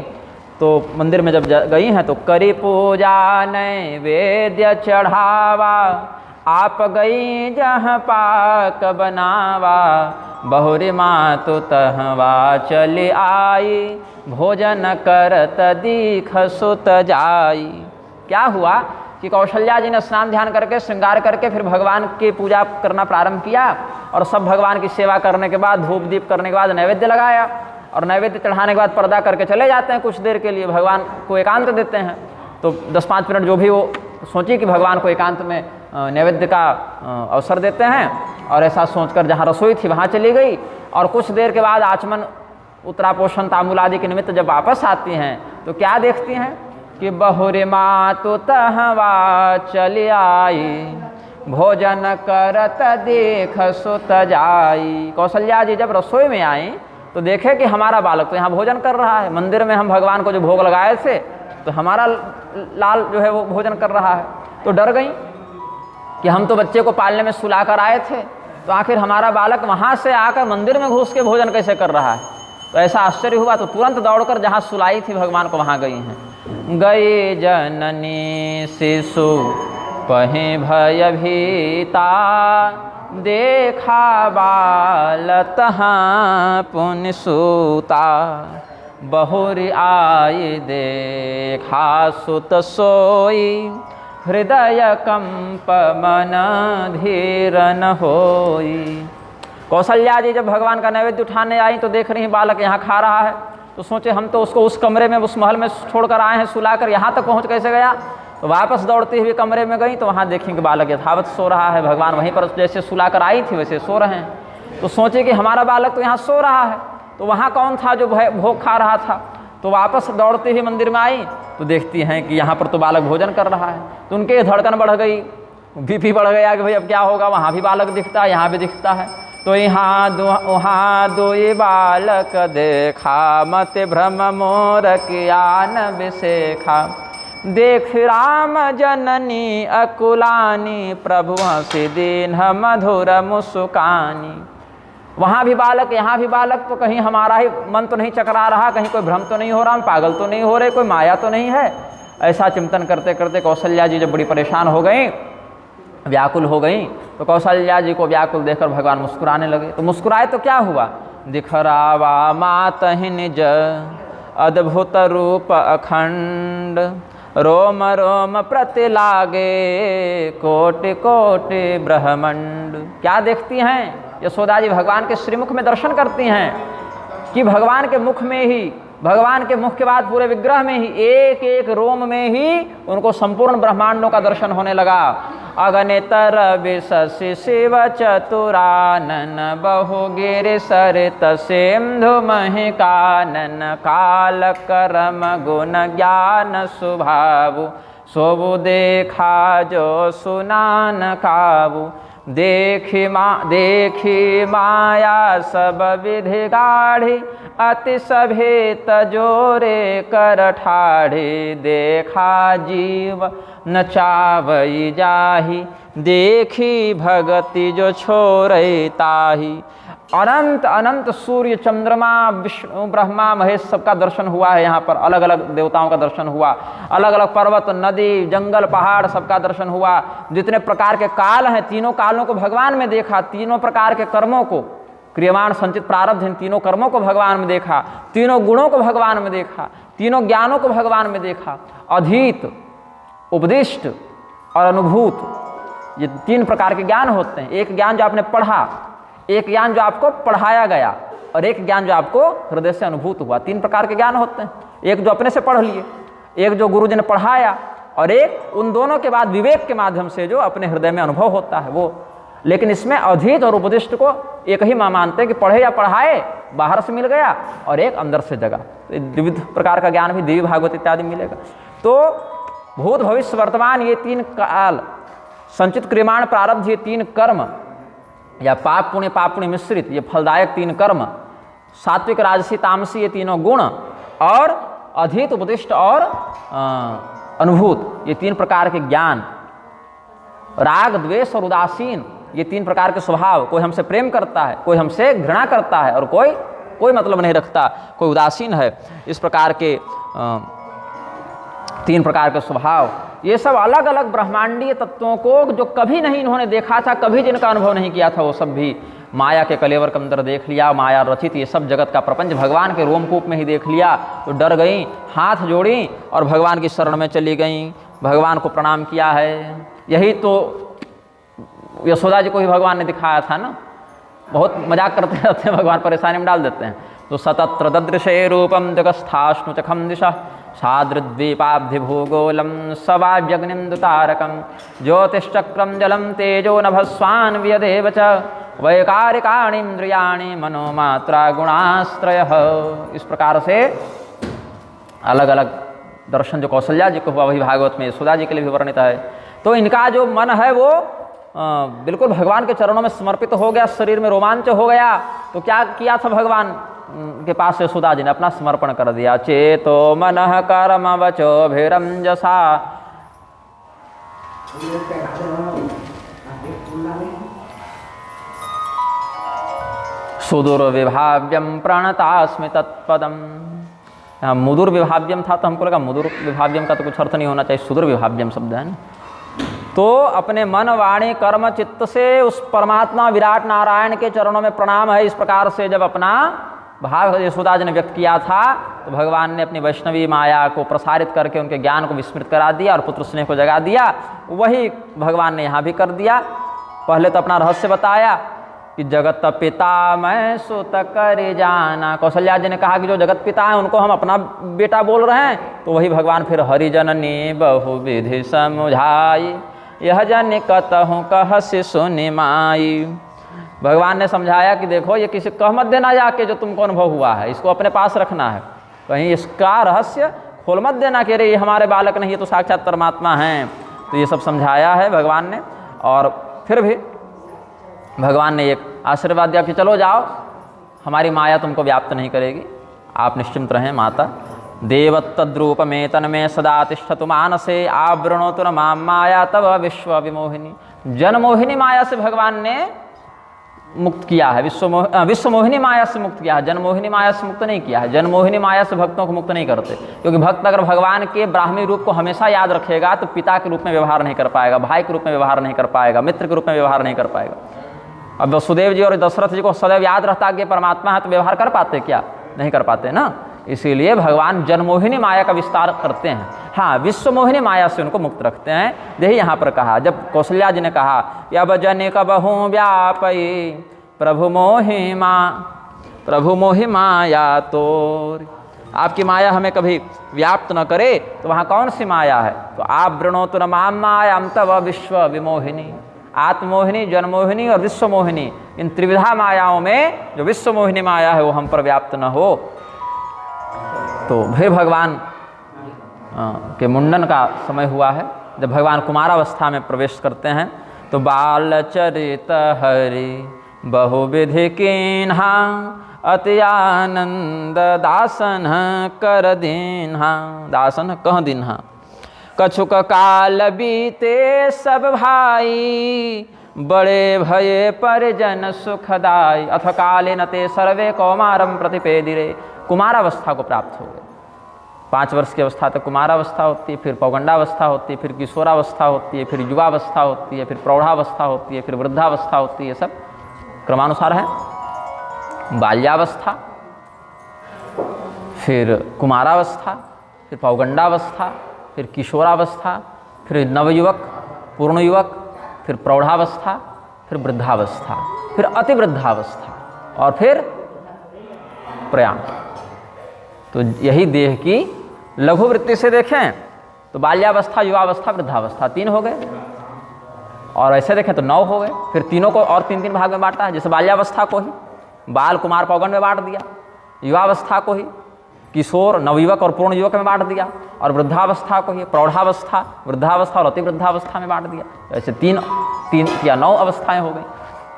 तो मंदिर में जब गई हैं तो करी पूजा नैवेद्य चढ़ावा, आप गई जहाँ पाक बनावा, बहुरी मातु तहवा चली आई, भोजन करत दीख सुत जाई। क्या हुआ कि कौशल्या जी ने स्नान ध्यान करके श्रृंगार करके फिर भगवान की पूजा करना प्रारंभ किया, और सब भगवान की सेवा करने के बाद, धूप दीप करने के बाद नैवेद्य लगाया, और नैवेद्य चढ़ाने के बाद पर्दा करके चले जाते हैं कुछ देर के लिए, भगवान को एकांत देते हैं। तो 10-5 मिनट जो भी वो सोची कि भगवान को एकांत में नैवेद्य का अवसर देते हैं, और ऐसा सोचकर जहाँ रसोई थी वहाँ चली गई। और कुछ देर के बाद आचमन उत्तरापोषण तांबूल आदि के निमित्त जब वापस आती हैं तो क्या देखती हैं कि बहुरी मातु तहवा चली आई, भोजन करत देख सुत जाई। कौशल्या जी जब रसोई में आई तो देखे कि हमारा बालक तो यहाँ भोजन कर रहा है, मंदिर में हम भगवान को जो भोग लगाए थे तो हमारा लाल जो है वो भोजन कर रहा है। तो डर गई कि हम तो बच्चे को पालने में सुला कर आए थे, तो आखिर हमारा बालक वहाँ से आकर मंदिर में घुस के भोजन कैसे कर रहा है। तो ऐसा आश्चर्य हुआ, तो तुरंत दौड़कर जहाँ सुलाई थी भगवान को वहाँ गई हैं। गई जननी शिशु पहि भय भीता, देखा बाल तहाँ पुण्य सूता, बहुरी आई देखा सुत सोई, हृदय कंप मन धीर न होई। कौशल्या जी जब भगवान का नैवेद्य उठाने आई तो देख रही बालक यहाँ खा रहा है, तो सोचे हम तो उसको उस कमरे में, उस महल में छोड़कर आए हैं, सुलाकर यहाँ तक पहुँच कैसे गया। तो वापस दौड़ती हुई कमरे में गई तो वहाँ देखी कि बालक यथावत सो रहा है, भगवान वहीं पर जैसे सुलाकर आई थी वैसे सो रहे हैं। तो सोचे कि हमारा बालक तो यहाँ सो रहा है, तो वहाँ कौन था जो भोग खा रहा था। तो वापस दौड़ती हुई मंदिर में आई तो देखती हैं कि यहाँ पर तो बालक भोजन कर रहा है। तो उनके धड़कन बढ़ गई, बीपी बढ़ गया कि भाई अब क्या होगा, वहाँ भी बालक दिखता है, यहाँ भी दिखता है। तो यहाँ वहाँ दोई बालक देखा, मत भ्रम मोर ज्ञान विशेखा, देख राम जननी अकुलानी, प्रभु हंसी दीन मधुर मुस्कानी। वहाँ भी बालक, यहाँ भी बालक, तो कहीं हमारा ही मन तो नहीं चकरा रहा, कहीं कोई भ्रम तो नहीं हो रहा, हम पागल तो नहीं हो रहे, कोई माया तो नहीं है। ऐसा चिंतन करते करते कौशल्या जी जब बड़ी परेशान हो गई, व्याकुल हो गई, तो कौशल्या जी को व्याकुल देखकर भगवान मुस्कुराने लगे। तो मुस्कुराए तो क्या हुआ, दिखरावा मातहि निज अद्भुत रूप अखंड, रोम रोम प्रति लागे कोटि कोटि ब्रह्मंड। क्या देखती हैं यशोदा जी, भगवान के श्रीमुख में दर्शन करती हैं कि भगवान के मुख में ही भगवान के मुख के बाद पूरे विग्रह में ही, एक एक रोम में ही उनको संपूर्ण ब्रह्मांडों का दर्शन होने लगा। अगणितर विशसि शिव चतुरानन, बहु गिरि सरित सिंधु महिकानन, काल करम गुण ज्ञान स्वभाव, सोबु देखा जो सुनान खाबू। देखी माया सब विधि गाढ़ी, अति सभेत जोरे कर ठाढ़ी। देखा जीव नचावई जाही, देखी भगति जो छोड़ई ताही। अनंत अनंत सूर्य चंद्रमा विष्णु ब्रह्मा महेश सबका दर्शन हुआ है यहाँ पर। अलग अलग देवताओं का दर्शन हुआ, अलग अलग पर्वत नदी जंगल पहाड़ सबका दर्शन हुआ। जितने प्रकार के काल हैं, तीनों कालों को भगवान में देखा। तीनों प्रकार के कर्मों को, क्रियमाण संचित प्रारब्ध इन तीनों कर्मों को भगवान में देखा। तीनों गुणों को भगवान में देखा। तीनों ज्ञानों को भगवान में देखा। अधीत, उपदिष्ट और अनुभूत, ये तीन प्रकार के ज्ञान होते हैं। एक ज्ञान जो आपने पढ़ा, एक ज्ञान जो आपको पढ़ाया गया, और एक ज्ञान जो आपको हृदय से अनुभूत हुआ। तीन प्रकार के ज्ञान होते हैं। एक जो अपने से पढ़ लिए, एक जो गुरु जी ने पढ़ाया, और एक उन दोनों के बाद विवेक के माध्यम से जो अपने हृदय में अनुभव होता है वो। लेकिन इसमें अधीत और उपदिष्ट को एक ही मानते हैं कि पढ़े या पढ़ाए, बाहर से मिल गया, और एक अंदर से जगा। विविध प्रकार का ज्ञान भी देवी भागवत इत्यादि मिलेगा। तो भूत भविष्य वर्तमान ये तीन काल, संचित क्रियमाण प्रारब्ध ये तीन कर्म, या पाप पुण्य मिश्रित ये फलदायक तीन कर्म, सात्विक राजसी तामसी ये तीनों गुण, और अधीत उपदिष्ट और अनुभूत ये तीन प्रकार के ज्ञान, राग द्वेष और उदासीन ये तीन प्रकार के स्वभाव। कोई हमसे प्रेम करता है, कोई हमसे घृणा करता है, और कोई मतलब नहीं रखता, कोई उदासीन है। इस प्रकार के तीन प्रकार के स्वभाव, ये सब अलग अलग ब्रह्मांडीय तत्वों को जो कभी नहीं इन्होंने देखा था, कभी जिनका अनुभव नहीं किया था, वो सब भी माया के कलेवर के अंदर देख लिया। माया रचित ये सब जगत का प्रपंच भगवान के रोमकूप में ही देख लिया। तो डर गई, हाथ जोड़ी और भगवान की शरण में चली गई, भगवान को प्रणाम किया है। यही तो यशोदा जी को ही भगवान ने दिखाया था ना। बहुत मजाक करते रहते हैं, भगवान परेशानी में डाल देते हैं। तो सतत्र ददृशे रूपम जगस्थाश्नु चखम दिशा, सादृद्वीपाब्धि भूगोलम सवाव्यग्निन्दुतारकम, ज्योतिश्चक्रम जलम तेजो नभस्वान् व्यदेव च, वैकारिकाणीन्द्रियाणि मनोमात्रा गुणाश्रयः। इस प्रकार से अलग अलग दर्शन जो कौशल्या जी को हुआ, वही भागवत में यशोदा जी के लिए भी वर्णित है। तो इनका जो मन है वो बिल्कुल भगवान के चरणों में समर्पित हो गया, शरीर में रोमांच हो गया। तो क्या किया था भगवान के पास यशोदा जी ने? अपना समर्पण कर दिया। चेतो मनः कर्म वचोभिरंजसा, सुदूर विभाव्यम प्रणतास्मि तत्पदम। यहाँ मुदुर विभाव्यम था तो हमको लगा मुदुर विभाव्यम का तो कुछ अर्थ नहीं होना चाहिए, सुदूर विभाव्यम शब्द है ना। तो अपने मन वाणी कर्म चित्त से उस परमात्मा विराट नारायण के चरणों में प्रणाम है। इस प्रकार से जब अपना भाव यशोदा जी ने व्यक्त किया था, तो भगवान ने अपनी वैष्णवी माया को प्रसारित करके उनके ज्ञान को विस्मृत करा दिया और पुत्र स्नेह को जगा दिया। वही भगवान ने यहाँ भी कर दिया। पहले तो अपना रहस्य बताया कि जगत पिता मैं सुत कर जाना। कौशल्या जी ने कहा कि जो जगत पिता है उनको हम अपना बेटा बोल रहे हैं, तो वही भगवान फिर हरिजननी बहुविधि समुझाई, यह जन कतहु कहसि सुनि माई। भगवान ने समझाया कि देखो ये किसी कह मत देना जाके जो तुमको अनुभव हुआ है, इसको अपने पास रखना है, कहीं इसका रहस्य खोल मत देना कि अरे ये हमारे बालक नहीं, ये तो साक्षात परमात्मा हैं। तो ये सब समझाया है भगवान ने। और फिर भी भगवान ने एक आशीर्वाद दिया कि चलो जाओ, हमारी माया तुमको व्याप्त नहीं करेगी, आप निश्चिंत रहें माता। देवत्तद्रूप में तन में सदा तिष्ठतु मानसे, आवृणोतु न मां माया तव विश्व विमोहिनी। जनमोहिनी माया से भगवान ने मुक्त किया है, विश्वमोहिनी माया से मुक्त किया है, जनमोहिनी माया से मुक्त नहीं किया है। जनमोहिनी माया से भक्तों को मुक्त नहीं करते, क्योंकि भक्त अगर भगवान के ब्राह्मी रूप को हमेशा याद रखेगा तो पिता के रूप में व्यवहार नहीं कर पाएगा, भाई के रूप में व्यवहार नहीं कर पाएगा, मित्र के रूप में व्यवहार नहीं कर पाएगा। अब वसुदेव जी और दशरथ जी को सदैव याद रहता कि परमात्मा है, तो व्यवहार कर पाते क्या? नहीं कर पाते ना। इसीलिए भगवान जनमोहिनी माया का विस्तार करते हैं, हाँ विश्वमोहिनी माया से उनको मुक्त रखते हैं। यही यहाँ पर कहा, जब कौशल्या जी ने कहा अब जन कबहू व्यापई प्रभु मोहि माया तोर, आपकी माया हमें कभी व्याप्त न करे तो वहाँ कौन सी माया है? तो आप वृणोतु न माम मायां तव विश्व विमोहिनी। आत्मोहिनी, जनमोहिनी और विश्वमोहिनी, इन त्रिविधा मायाओं में जो विश्वमोहिनी माया है वो हम पर व्याप्त न हो। तो फिर भगवान के मुंडन का समय हुआ है। जब भगवान कुमारावस्था में प्रवेश करते हैं तो बालचरित हरि बहुविधि कीन्हा अति आनंद दासन कर दीन्हा। दासन कह दीन्हा। कछुक काल बीते सब भाई बड़े भये परिजन सुखदाई। अथ काले न ते सर्वे कौमारम प्रतिपेदिरे। कुमारावस्था को प्राप्त हो गए। 5 वर्ष की अवस्था तक कुमारावस्था होती है, फिर पौगंडावस्था होती है, फिर किशोरावस्था होती है, फिर युवावस्था होती है, फिर प्रौढ़ावस्था होती है, फिर वृद्धावस्था होती है। सब क्रमानुसार है। बाल्यावस्था, फिर कुमारावस्था, फिर पौगंडावस्था, फिर किशोरावस्था, फिर नवयुवक, पूर्ण युवक, फिर प्रौढ़ावस्था, फिर वृद्धावस्था, फिर अतिवृद्धावस्था और फिर प्रयाण। तो यही देह की लघु वृत्ति से देखें तो बाल्यावस्था, युवावस्था, वृद्धावस्था 3 हो गए, और ऐसे देखें तो 9 हो गए। फिर तीनों को और 3-3 भाग में बांटा है। जैसे बाल्यावस्था को ही बाल, कुमार, पौगंड में बांट दिया, युवावस्था को ही किशोर, नवयुवक और पूर्ण युवक में बांट दिया, और वृद्धावस्था को ही प्रौढ़ावस्था, वृद्धावस्था और अतिवृद्धावस्था में बांट दिया। ऐसे 3 या 9 अवस्थाएं हो गई।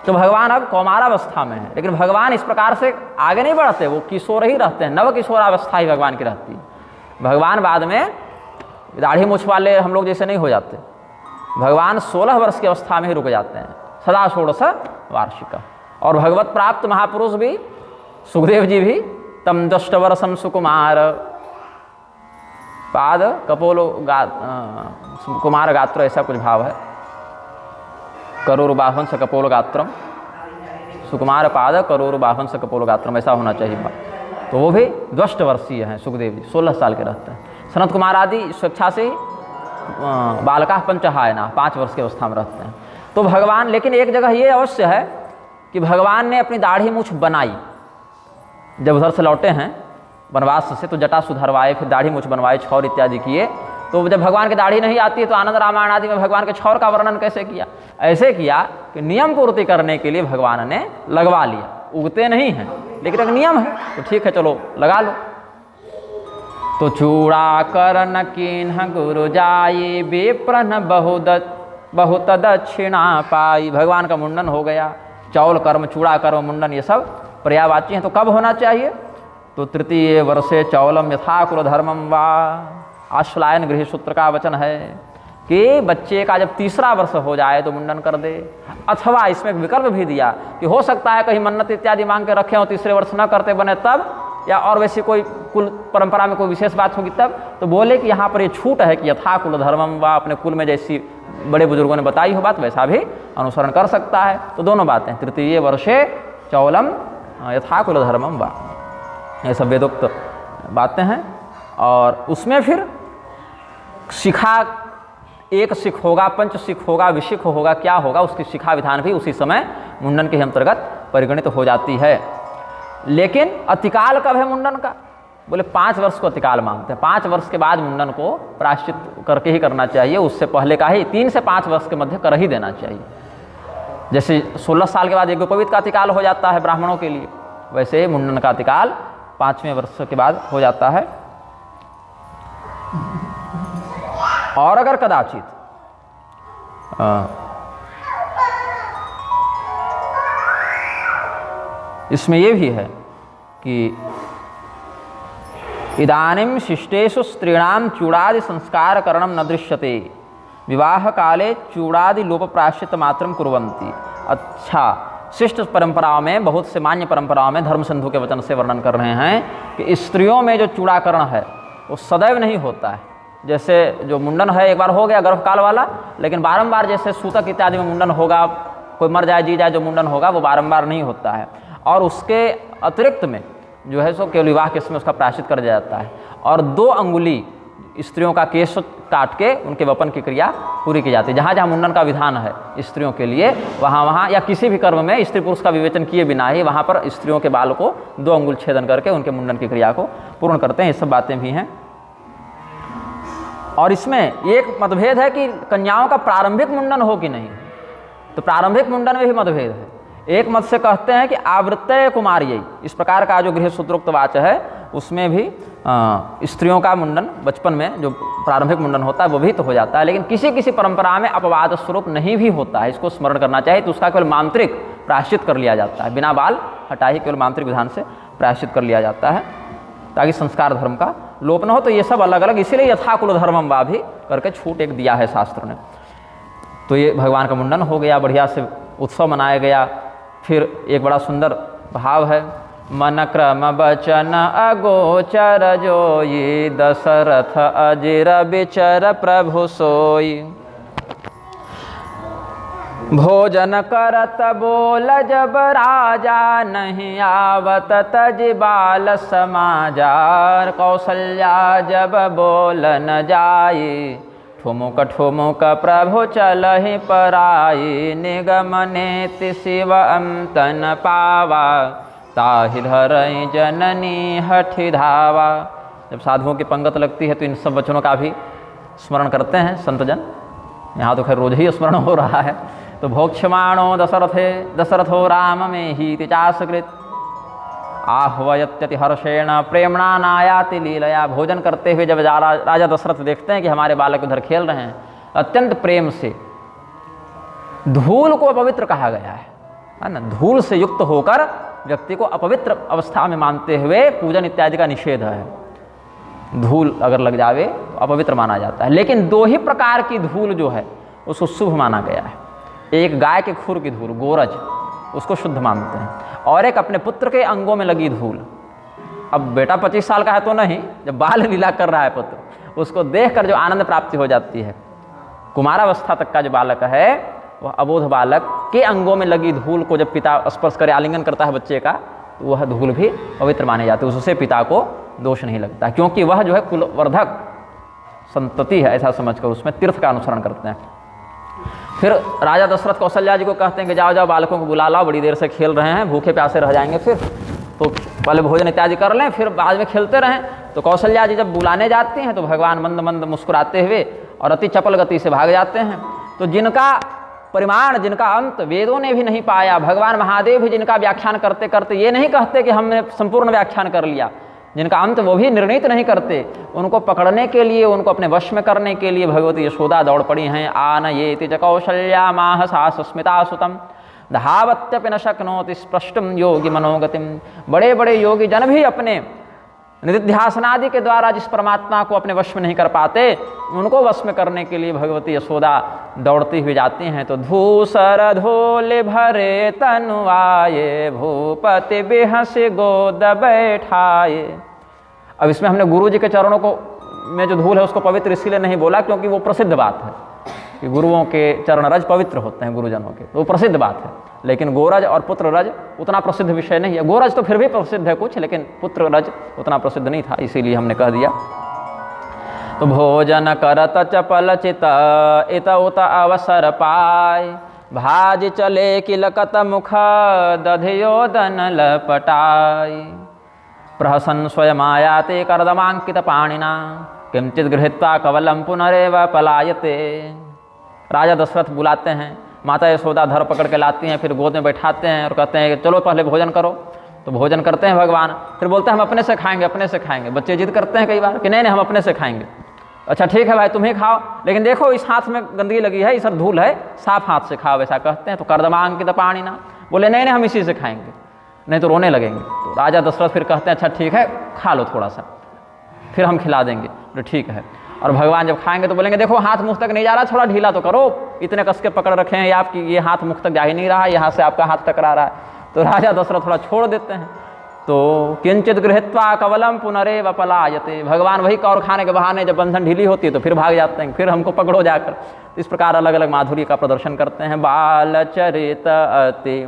तो भगवान अब कौमारावस्था में है, लेकिन भगवान इस प्रकार से आगे नहीं बढ़ते, वो किशोर ही रहते हैं। नव किशोरावस्था ही भगवान की रहती है। भगवान बाद में दाढ़ी मूछ वाले हम लोग जैसे नहीं हो जाते। भगवान 16 वर्ष की अवस्था में ही रुक जाते हैं, सदा षोडश वार्षिक। और भगवत प्राप्त महापुरुष भी, सुखदेव जी भी, तम दष्ट वर्षम सुकुमार पाद कपोलो कुमार गात्र, ऐसा कुछ भाव है। करोर बाहुन स कपोल गात्रम, सुकुमार पाद करोर बाहुन स कपोल गात्रम, ऐसा होना चाहिए भाव। तो वो भी द्वष्ट वर्षीय हैं सुखदेव जी, 16 साल के रहते हैं। सनत कुमार आदि स्वेच्छा से बालका पंचहायना 5 वर्ष की अवस्था में रहते हैं। तो भगवान, लेकिन एक जगह ये अवश्य है कि भगवान ने अपनी दाढ़ी मूछ बनाई। जब उधर से लौटे हैं वनवास से तो जटा सुधरवाए, फिर दाढ़ी मूछ बनवाए, छौर इत्यादि किए। तो जब भगवान की दाढ़ी नहीं आती है तो आनंद रामायण आदि में भगवान के छौर का वर्णन कैसे किया? ऐसे किया कि नियम पूर्ति करने के लिए भगवान ने लगवा लिया। उगते नहीं हैं, लेकिन एक नियम है तो ठीक है, चलो लगा लो। तो चूड़ा करन कीन्ह गुरु जाई, विप्रन बहुत दक्षिणा पाई। भगवान का मुंडन हो गया। चौल कर्म, चूड़ा कर्म, मुंडन, ये सब पर्यायवाची हैं। तो कब होना चाहिए? तो तृतीय वर्षे चौलम यथा कुल धर्मम वा। आश्वलायन गृह सूत्र का वचन है कि बच्चे का जब 3रा वर्ष हो जाए तो मुंडन कर दे। अथवा इसमें एक विकल्प भी दिया कि हो सकता है कहीं मन्नत इत्यादि मांग के रखे हो, 3रे वर्ष न करते बने तब, या और वैसी कोई कुल परंपरा में कोई विशेष बात होगी तब। तो बोले कि यहाँ पर ये छूट है कि यथा कुल धर्मम वा, अपने कुल में जैसी बड़े बुजुर्गों ने बताई हो बात वैसा भी अनुसरण कर सकता है। तो दोनों बातें, तृतीय वर्षे चौलम यथा कुल धर्मम वा, ये सब वेदोक्त बातें हैं। और उसमें फिर शिखा, एक शिख होगा, पंच शिख होगा, विशिख होगा, क्या होगा, उसकी शिखा विधान भी उसी समय मुंडन के अंतर्गत परिगणित हो जाती है। लेकिन अतिकाल कब है मुंडन का? बोले 5 वर्ष को अतिकाल मानते हैं। 5 वर्ष के बाद मुंडन को प्रायश्चित करके ही करना चाहिए, उससे पहले का ही 3 से 5 वर्ष के मध्य कर ही देना चाहिए। जैसे 16 साल के बाद यज्ञोपवीत का अतिकाल हो जाता है ब्राह्मणों के लिए, वैसे मुंडन का अतिकाल 5वें वर्ष के बाद हो जाता है। और अगर कदाचित इसमें यह भी है कि इदानीं शिष्टेषु स्त्रीणां चूड़ादि संस्कार करणं न दृश्यते, विवाह काले चूड़ादि लोप प्रायश्चित मात्रं कुर्वन्ति। अच्छा, शिष्ट परंपराओं में, बहुत से मान्य परंपराओं में धर्म सिंधु के वचन से वर्णन कर रहे हैं कि स्त्रियों में जो चूड़ाकरण है वो सदैव नहीं होता है। जैसे जो मुंडन है एक बार हो गया गर्भकाल वाला, लेकिन बारंबार जैसे सूतक इत्यादि में मुंडन होगा, कोई मर जाए जी जाए जो मुंडन होगा वो बारंबार नहीं होता है। और उसके अतिरिक्त में जो है सो केवल विवाह के समय उसका प्रायश्चित कर दिया जाता है। और 2 अंगुली स्त्रियों का केश काट के उनके वपन की क्रिया पूरी की जाती है। जहाँ जहाँ मुंडन का विधान है स्त्रियों के लिए, वहाँ या किसी भी कर्म में स्त्री पुरुष का विवेचन किए बिना ही वहाँ पर स्त्रियों के बाल को 2 अंगुल छेदन करके उनके मुंडन की क्रिया को पूर्ण करते हैं। ये सब बातें भी हैं। और इसमें एक मतभेद है कि कन्याओं का प्रारंभिक मुंडन हो कि नहीं। तो प्रारंभिक मुंडन में भी मतभेद है। एक मत से कहते हैं कि आवृत्तय कुमार्यै, इस प्रकार का जो गृह सूत्रोक्त वाच है उसमें भी स्त्रियों का मुंडन बचपन में जो प्रारंभिक मुंडन होता है वो भी तो हो जाता है। लेकिन किसी किसी परंपरा में अपवाद स्वरूप नहीं भी होता है, इसको स्मरण करना चाहिए। तो उसका केवल मांत्रिक प्रायश्चित कर लिया जाता है, बिना बाल हटाए केवल मांत्रिक विधान से प्रायश्चित कर लिया जाता है, ताकि संस्कार धर्म का लोप न हो। तो ये सब अलग अलग, इसीलिए यथाकुल धर्मम वा भी करके छूट एक दिया है शास्त्र ने। तो ये भगवान का मुंडन हो गया, बढ़िया से उत्सव मनाया गया। फिर एक बड़ा सुंदर भाव है, मन क्रम बचन अगोचर जोई, दशरथ अजिर बिचर प्रभु सोई। भोजन करत बोल जब राजा, नहीं आवत तज बाल समाजार। कौशल्या जब बोल न जाई, ठुमुक ठुमुक प्रभु चलहि पराई। निगम नेति शिव अमतन पावा, ताहि धरई जननी हठि धावा। जब साधुओं की पंगत लगती है तो इन सब वचनों का भी स्मरण करते हैं संतजन। यहाँ तो खैर रोज ही स्मरण हो रहा है। तो भोक्ष्यमाणो दशरथो राम में ही चासकृत, आह्वयत्यति हर्षेण प्रेमणा नायाति लीलया। भोजन करते हुए जब राजा दशरथ देखते हैं कि हमारे बालक उधर खेल रहे हैं, अत्यंत प्रेम से, धूल को अपवित्र कहा गया है ना, धूल से युक्त होकर व्यक्ति को अपवित्र अवस्था में मानते हुए पूजन इत्यादि का निषेध है। धूल अगर लग जावे तो अपवित्र माना जाता है। लेकिन 2 ही प्रकार की धूल जो है उसको शुभ माना गया है। एक गाय के खुर की धूल गोरज, उसको शुद्ध मानते हैं, और एक अपने पुत्र के अंगों में लगी धूल। अब बेटा 25 साल का है तो नहीं, जब बाल लीला कर रहा है पुत्र, उसको देखकर जो आनंद प्राप्ति हो जाती है, कुमारावस्था तक का जो बालक है वह अबोध बालक के अंगों में लगी धूल को जब पिता स्पर्श करे, आलिंगन करता है बच्चे का, तो वह धूल भी पवित्र माने जाते हैं। उससे पिता को दोष नहीं लगता, क्योंकि वह जो है कुलवर्धक संतति है, ऐसा समझकर उसमें तीर्थ का अनुसरण करते हैं। फिर राजा दशरथ कौशल्या जी को कहते हैं कि जाओ जाओ बालकों को बुला लाओ, बड़ी देर से खेल रहे हैं, भूखे प्यासे रह जाएंगे, फिर तो पहले भोजन इत्यादि कर लें, फिर बाद में खेलते रहें। तो कौशल्या जी जब बुलाने जाते हैं तो भगवान मंद मंद मुस्कुराते हुए और अति चपल गति से भाग जाते हैं। तो जिनका परिमाण, जिनका अंत वेदों ने भी नहीं पाया, भगवान महादेव भी जिनका व्याख्यान करते करते ये नहीं कहते कि हमने संपूर्ण व्याख्यान कर लिया, जिनका अंत वो भी निर्णीत नहीं करते, उनको पकड़ने के लिए, उनको अपने वश में करने के लिए भगवती यशोदा दौड़ पड़ी हैं। आनयेति च कौशल्या माह सास्मिता सुतम, धावत्यपि न शक्नोति स्पष्टम योगी मनोगतिम। बड़े बड़े योगी जन भी अपने निधिध्यासनादि के द्वारा जिस परमात्मा को अपने वश में नहीं कर पाते, उनको वश में करने के लिए भगवती यशोदा दौड़ती हुई जाती हैं। तो धूसर धोले भरे तनु आये, भूपति बेहस गोद बैठाए। अब इसमें हमने गुरु जी के चरणों को में जो धूल है उसको पवित्र इसलिए नहीं बोला क्योंकि वो प्रसिद्ध बात है कि गुरुओं के चरण रज पवित्र होते हैं गुरुजनों के, तो वो प्रसिद्ध बात है। लेकिन गोरज और पुत्र रज उतना प्रसिद्ध विषय नहीं है। गोरज तो फिर भी प्रसिद्ध है कुछ, लेकिन पुत्र रज उतना प्रसिद्ध नहीं था, इसीलिए हमने कह दिया। तो भोजन करत चपल चित इत उत अवसर पाय, भाज चले किलकत मुख दधियोदन लपटाय। प्रहसन स्वयं आयाते कर्दमांकित पाणिना, किंचित गृहीत्वा कवलम पुनरेव पलायते। राजा दशरथ बुलाते हैं, माता यशोदा धर पकड़ के लाती हैं, फिर गोद में बैठाते हैं और कहते हैं कि चलो पहले भोजन करो। तो भोजन करते हैं भगवान, फिर बोलते हैं हम अपने से खाएंगे, अपने से खाएंगे। बच्चे जिद करते हैं कई बार कि नहीं नहीं हम अपने से खाएंगे। अच्छा ठीक है भाई तुम ही खाओ, लेकिन देखो इस हाथ में गंदगी लगी है, इस धूल है, साफ हाथ से खाओ, ऐसा कहते हैं। तो कर्दमांकित पाणिना, बोले नहीं नहीं हम इसी से खाएंगे, नहीं तो रोने लगेंगे। तो राजा दशरथ फिर कहते हैं अच्छा ठीक है खा लो थोड़ा सा, फिर हम खिला देंगे। तो ठीक है। और भगवान जब खाएंगे तो बोलेंगे देखो हाथ मुख तक नहीं जा रहा, थोड़ा ढीला तो करो, इतने कस के पकड़ रखे हैं आपकी, ये हाथ मुख तक जा ही नहीं रहा, यहाँ से आपका हाथ टकरा रहा है। तो राजा दशरथ थोड़ा छोड़ देते हैं। तो किंचित गृहीत्वा कवलम पुनरेव पलायते, भगवान वही कौर खाने के बहाने जब बंधन ढीली होती है तो फिर भाग जाते हैं, फिर हमको पकड़ो जाकर। इस प्रकार अलग अलग माधुर्य का प्रदर्शन करते हैं। बाल चरित अति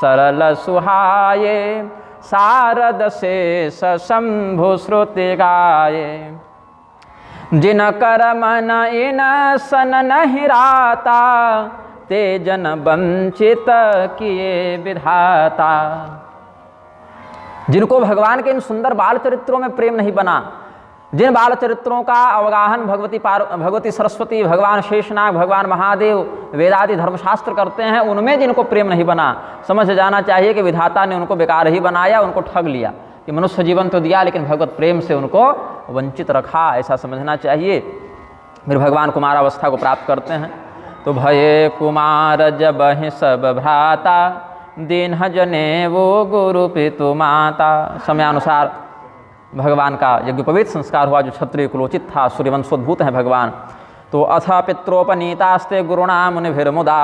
सरल सुहाये, शारद से शंभु श्रुति गाये। जिन कर्म न इन सन नहीं राता, ते जन वंचित किए विधाता। जिनको भगवान के इन सुंदर बाल चरित्रों में प्रेम नहीं बना, जिन बाल चरित्रों का अवगाहन भगवती सरस्वती, भगवान शेषनाग, भगवान महादेव, वेदादि धर्मशास्त्र करते हैं, उनमें जिनको प्रेम नहीं बना, समझ जाना चाहिए कि विधाता ने उनको बेकार ही बनाया, उनको ठग लिया कि मनुष्य जीवन तो दिया लेकिन भगवत प्रेम से उनको वंचित रखा, ऐसा समझना चाहिए। फिर भगवान कुमारावस्था को प्राप्त करते हैं। तो भये कुमार जब ही सब भ्राता, दीन जने वो गुरु पितु माता। समयानुसार भगवान का यज्ञोपवीत संस्कार हुआ, जो क्षत्रिय कुलोचित था, सूर्यवंशोद्भूत हैं भगवान। तो अथ पित्रोपनीतास्ते गुरुणा मुनिभिर्मुदा।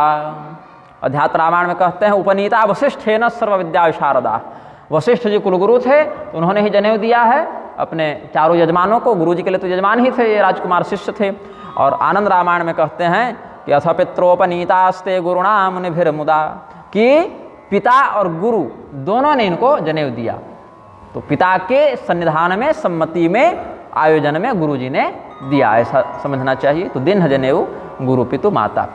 अध्यात्म रामायण में कहते हैं उपनीता वशिष्ठेन सर्व विद्या विशारदा। वशिष्ठ जी कुलगुरु थे, तो उन्होंने ही जनेऊ दिया है अपने चारों यजमानों को। गुरु जी के लिए तो यजमान ही थे, ये राजकुमार शिष्य थे। और आनंद रामायण में कहते हैं कि अथ पित्रोपनीतास्ते गुरुणा मुनिभिर्मुदा, कि पिता और गुरु दोनों ने इनको जनेऊ दिया। तो पिता के सन्निधान में, सम्मति में, आयोजन में गुरु जी ने दिया, ऐसा समझना चाहिए। तो दिन जनेऊ गुरु पितु माता।